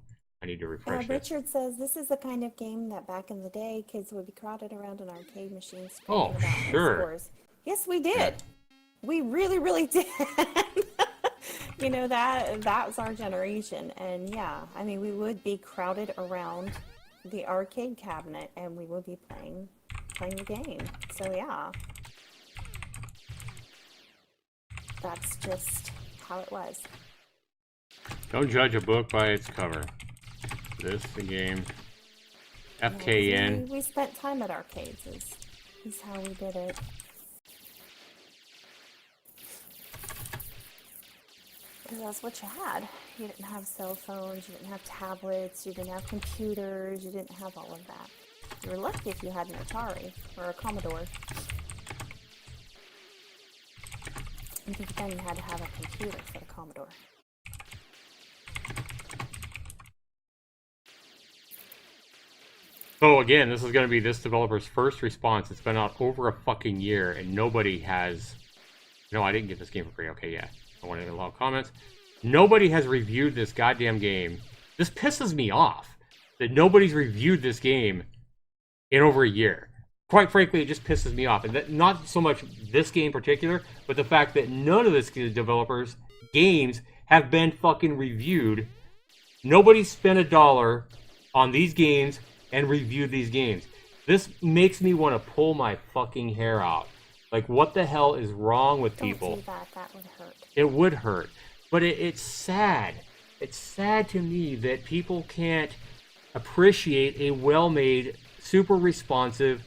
I need to refresh it. Richard says this is the kind of game that back in the day kids would be crowded around an arcade machine. Oh, sure. Scores. Yes, we did. Yeah. We really, really did. That was our generation, and yeah, I mean, we would be crowded around the arcade cabinet, and we would be playing the game. So yeah, that's just how it was. Don't judge a book by its cover. The game. FKN. We spent time at arcades is how we did it. Because that's what you had. You didn't have cell phones, you didn't have tablets, you didn't have computers, you didn't have all of that. You were lucky if you had an Atari or a Commodore. And then you had to have a computer for the Commodore. So again, this is going to be this developer's first response. It's been out over a fucking year, and nobody has... No, I didn't get this game for free. Okay, yeah. I wanted to allow comments. Nobody has reviewed this goddamn game. This pisses me off that nobody's reviewed this game in over a year. Quite frankly, it just pisses me off. And that, not so much this game in particular, but the fact that none of this developers' games have been fucking reviewed. Nobody spent $1 on these games and reviewed these games. This makes me want to pull my fucking hair out. Like, what the hell is wrong with people? Don't do that. That would hurt. It would hurt. But it's sad. It's sad to me that people can't appreciate a well-made, super responsive,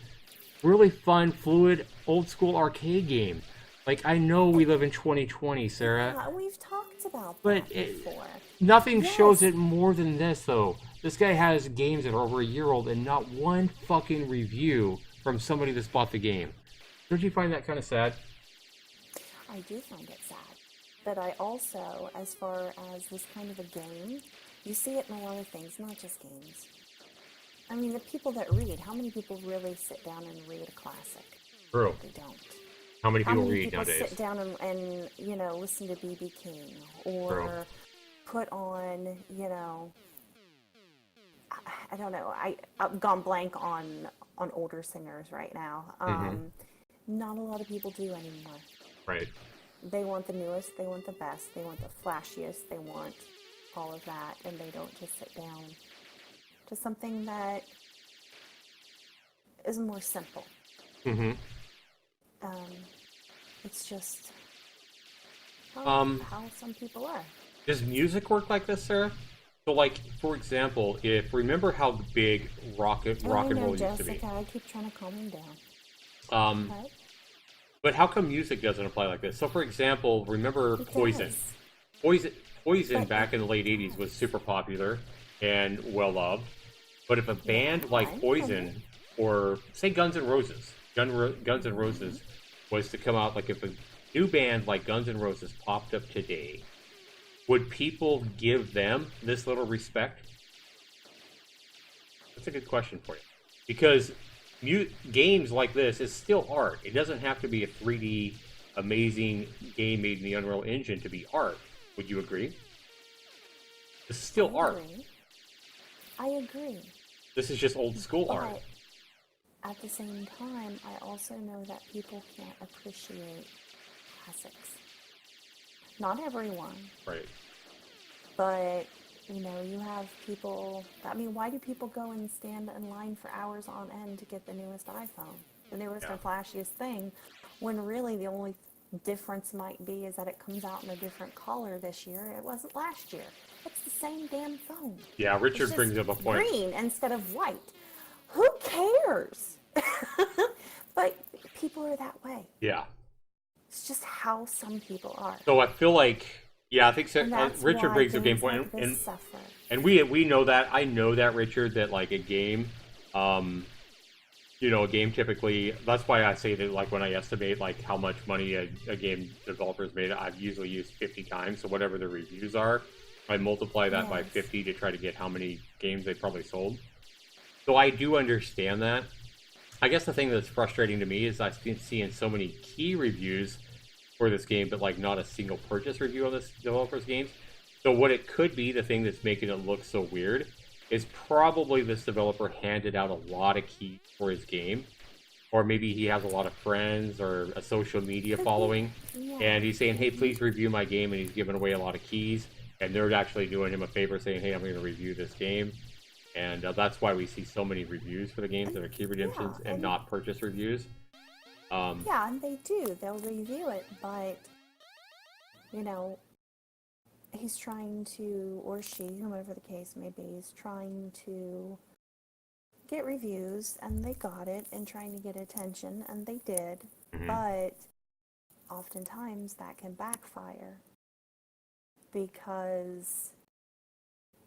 really fun, fluid, old-school arcade game. Like, I know we live in 2020, Sarah. Yeah, we've talked about that before. Nothing shows it more than this, though. This guy has games that are over a year old and not one fucking review from somebody that's bought the game. Don't you find that kind of sad? I do find it sad. But I also, as far as this kind of a game, you see it in a lot of things, not just games. I mean, the people that read, how many people really sit down and read a classic? True. They don't. How many people read nowadays? Sit down and listen to B.B. King or put on, I don't know. I've gone blank on older singers right now. Not a lot of people do anymore. Right. They want the newest, they want the best, they want the flashiest, they want all of that, and they don't just sit down to something that is more simple. It's just how some people are. Does music work like this, Sarah? So, like, for example, remember how big rock and roll used to be. I keep trying to calm him down. But how come music doesn't apply like this? So, for example, remember Poison. Poison back in the late 80s was super popular and well-loved. But if a band like Poison, or say Guns N' Roses, Guns N' Roses was to come out, like if a new band like Guns N' Roses popped up today, would people give them this little respect? That's a good question for you, because games like this is still art. It doesn't have to be a 3D amazing game made in the Unreal Engine to be art. Would you agree? It's still art. I agree. This is just old school art. But at the same time, I also know that people can't appreciate classics. Not everyone. Right. But, you know, you have people, I mean, why do people go and stand in line for hours on end to get the newest iPhone? The newest and flashiest thing, when really the only difference might be is that it comes out in a different color this year. It wasn't last year. It's the same damn phone. Yeah, Richard brings up a point. Green instead of white. Who cares? But people are that way. Yeah. It's just how some people are. So I feel like, yeah, I think so. Richard brings up a game point, and we know that. I know that, Richard, that like a game, you know, a game typically. That's why I say that, like, when I estimate like how much money a game developer's made, I've usually used 50 times. So whatever the reviews are, I multiply that by 50 to try to get how many games they probably sold. So I do understand that. I guess the thing that's frustrating to me is I've been seeing so many key reviews for this game, but like not a single purchase review on this developer's games. So what it could be, the thing that's making it look so weird, is probably this developer handed out a lot of keys for his game, or maybe he has a lot of friends or a social media following, and he's saying, hey, please review my game, and he's giving away a lot of keys, and they're actually doing him a favor saying, hey, I'm going to review this game. And that's why we see so many reviews for the games that are key redemptions and not purchase reviews. Yeah, and they do. They'll review it, but, you know, he's trying to, or she, whomever the case may be, is trying to get reviews, and they got it, and trying to get attention, and they did. But oftentimes that can backfire because,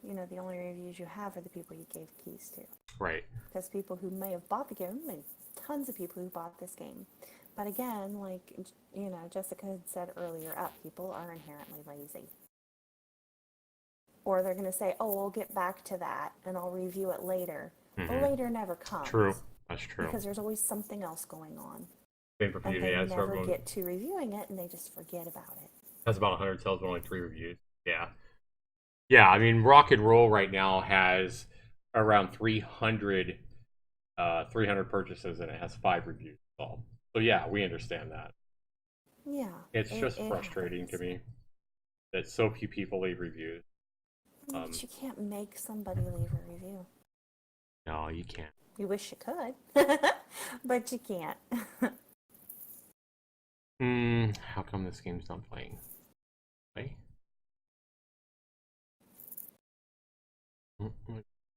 you know, the only reviews you have are the people you gave keys to. Right. Because people who may have bought the game, I mean, tons of people who bought this game. But again, like, you know, Jessica had said earlier, people are inherently lazy. Or they're going to say, oh, I'll get back to that, and I'll review it later. But later never comes. True. That's true. Because there's always something else going on. Same for And PG. they never get to reviewing it, and they just forget about it. That's about 100 sales, but only 3 reviews. Yeah. Yeah, I mean, Rock and Roll right now has around 300 purchases, and it has 5 reviews. So yeah, we understand that. Yeah. It's just frustrating to me that so few people leave reviews. But you can't make somebody leave a review. No, you can't. You wish you could, but you can't. How come this game's not playing? Play?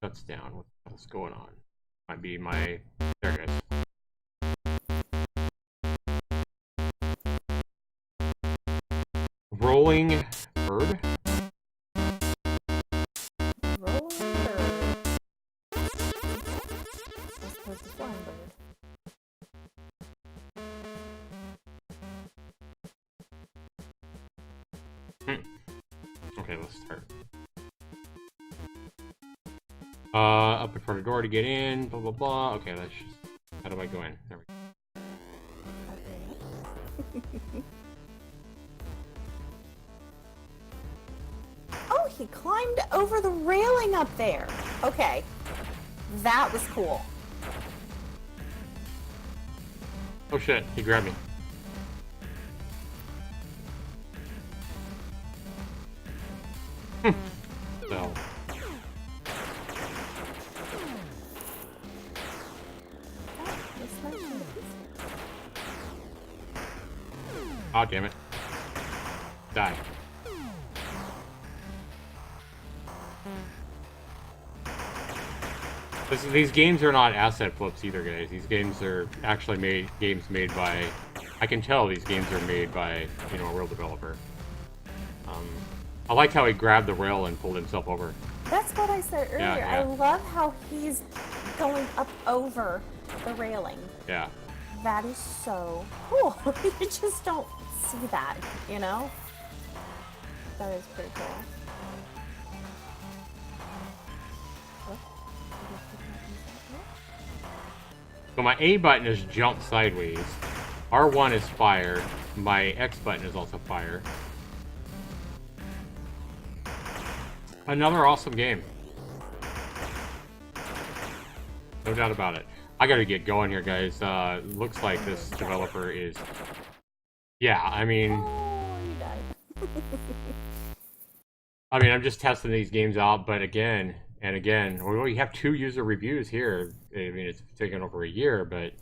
Shuts down. What's going on? Might be my... There it is. Rolling bird? Rolling bird. I suppose the flying bird. Okay, let's start. Up in front of the door to get in, blah blah blah. Okay, let's just... How do I go in? There we go. Oh, he climbed over the railing up there. Okay. That was cool. Oh shit, he grabbed me. So. Oh, damn it. Die. These games are not asset flips either, guys. These games are actually made by... I can tell these games are made by, you know, a real developer. I like how he grabbed the rail and pulled himself over. That's what I said earlier. Yeah. I love how he's going up over the railing. Yeah. That is so cool. You just don't see that, you know? That is pretty cool. Oh, So my A button is jump sideways. R1 is fire. My X button is also fire. Another awesome game. No doubt about it. I gotta get going here, guys. Looks like this developer is... Yeah, I mean... Oh, you died. I mean, I'm just testing these games out, but again and again, we have 2 user reviews here. I mean, it's taken over a year, but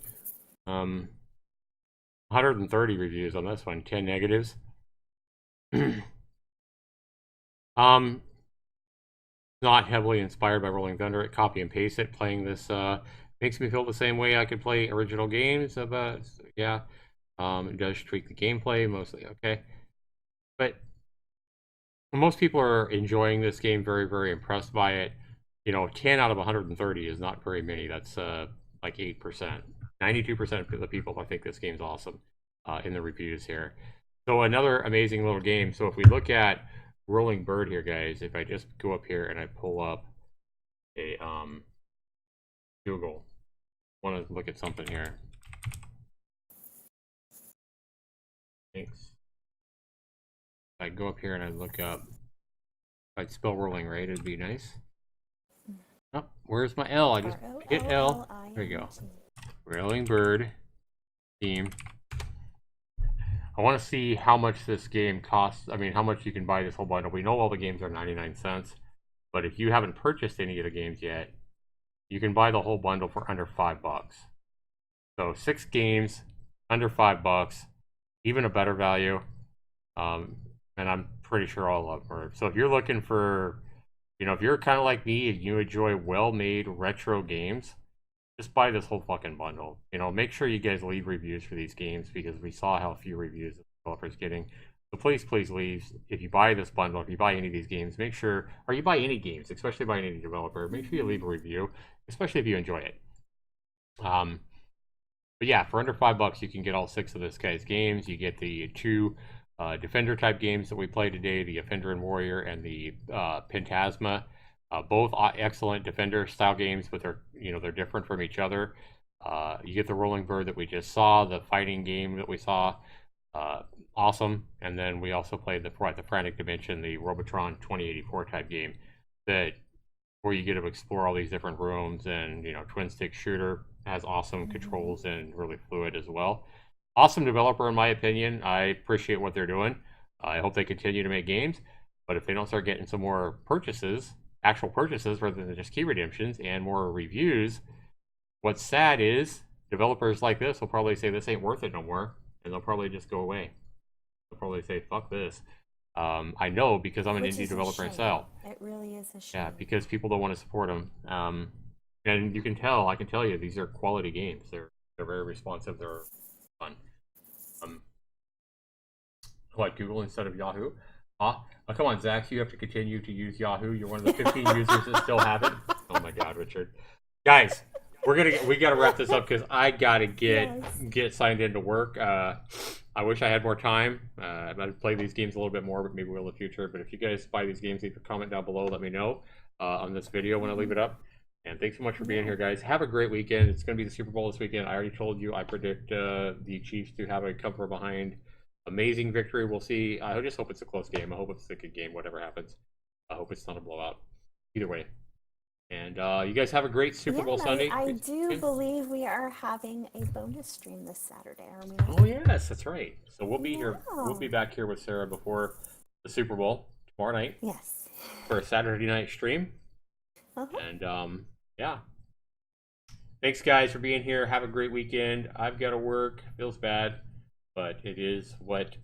130 reviews on this one, 10 negatives. Not heavily inspired by Rolling Thunder. Copy and paste it. Playing this makes me feel the same way I could play original games. Yeah, it does tweak the gameplay mostly. Okay, but most people are enjoying this game, very, very impressed by it. You know, 10 out of 130 is not very many. That's like 8%. 92% of the people I think this game's awesome in the reviews here. So another amazing little game. So if we look at Rolling Bird here, guys, if I just go up here and I pull up a Google, I want to look at something here. Thanks. If I go up here and I look up, if I'd spell rolling right, it'd be nice. Oh, where's my L? I just hit L. There you go. Rolling Bird theme. I want to see how much this game costs. I mean, how much you can buy this whole bundle. We know all the games are 99 cents, but if you haven't purchased any of the games yet, you can buy the whole bundle for under $5. So 6 games, under $5, even a better value. And I'm pretty sure all of them are. So if you're looking for, you know, if you're kind of like me and you enjoy well-made retro games, just buy this whole fucking bundle. You know, make sure you guys leave reviews for these games because we saw how few reviews the developer's getting. So please, please leave. If you buy this bundle, if you buy any of these games, make sure, or you buy any games, especially by any developer, make sure you leave a review, especially if you enjoy it. But yeah, for under $5, you can get all 6 of this guy's games. You get the 2 Defender type games that we played today, the Offender and Warrior and the Pentasma. Both excellent Defender style games, but they're different from each other. You get the Rolling Bird that we just saw, the fighting game that we saw, awesome. And then we also played the Frantic Dimension, the Robotron 2084 type game, where you get to explore all these different rooms, and twin stick shooter has awesome controls and really fluid as well. Awesome developer in my opinion. I appreciate what they're doing. I hope they continue to make games, but if they don't start getting some more purchases, actual purchases rather than just key redemptions and more reviews, what's sad is developers like this will probably say this ain't worth it no more, and they'll probably just go away. They'll probably say fuck this. I know because I'm an indie developer myself. It really is a shame. Yeah, because people don't want to support them. And you can tell, I can tell you, these are quality games. They're very responsive. They're fun. What, Google instead of Yahoo? Oh, come on, Zach, you have to continue to use Yahoo. You're one of the 15 users that still have it. Oh my God, Richard. Guys, we gotta wrap this up because I gotta get signed into work. I wish I had more time. I'd play these games a little bit more, but maybe we'll in the future. But if you guys buy these games, leave a comment down below. Let me know on this video when I leave it up. And thanks so much for being here, guys. Have a great weekend. It's going to be the Super Bowl this weekend. I already told you I predict the Chiefs to have a come from behind amazing victory. We'll see. I just hope it's a close game. I hope it's a good game, whatever happens. I hope it's not a blowout. Either way. And you guys have a great Super Bowl Sunday. I do believe we are having a bonus stream this Saturday, are we not? Oh, yes, that's right. So we'll be here. We'll be back here with Sarah before the Super Bowl tomorrow night. Yes. For a Saturday night stream. And yeah. Thanks, guys, for being here. Have a great weekend. I've got to work. Feels bad, but it is what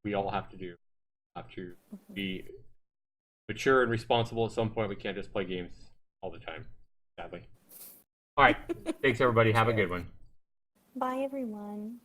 we all have to do. Have to be mature and responsible at some point. We can't just play games all the time, sadly. All right. Thanks, everybody. Have a good one. Bye, everyone.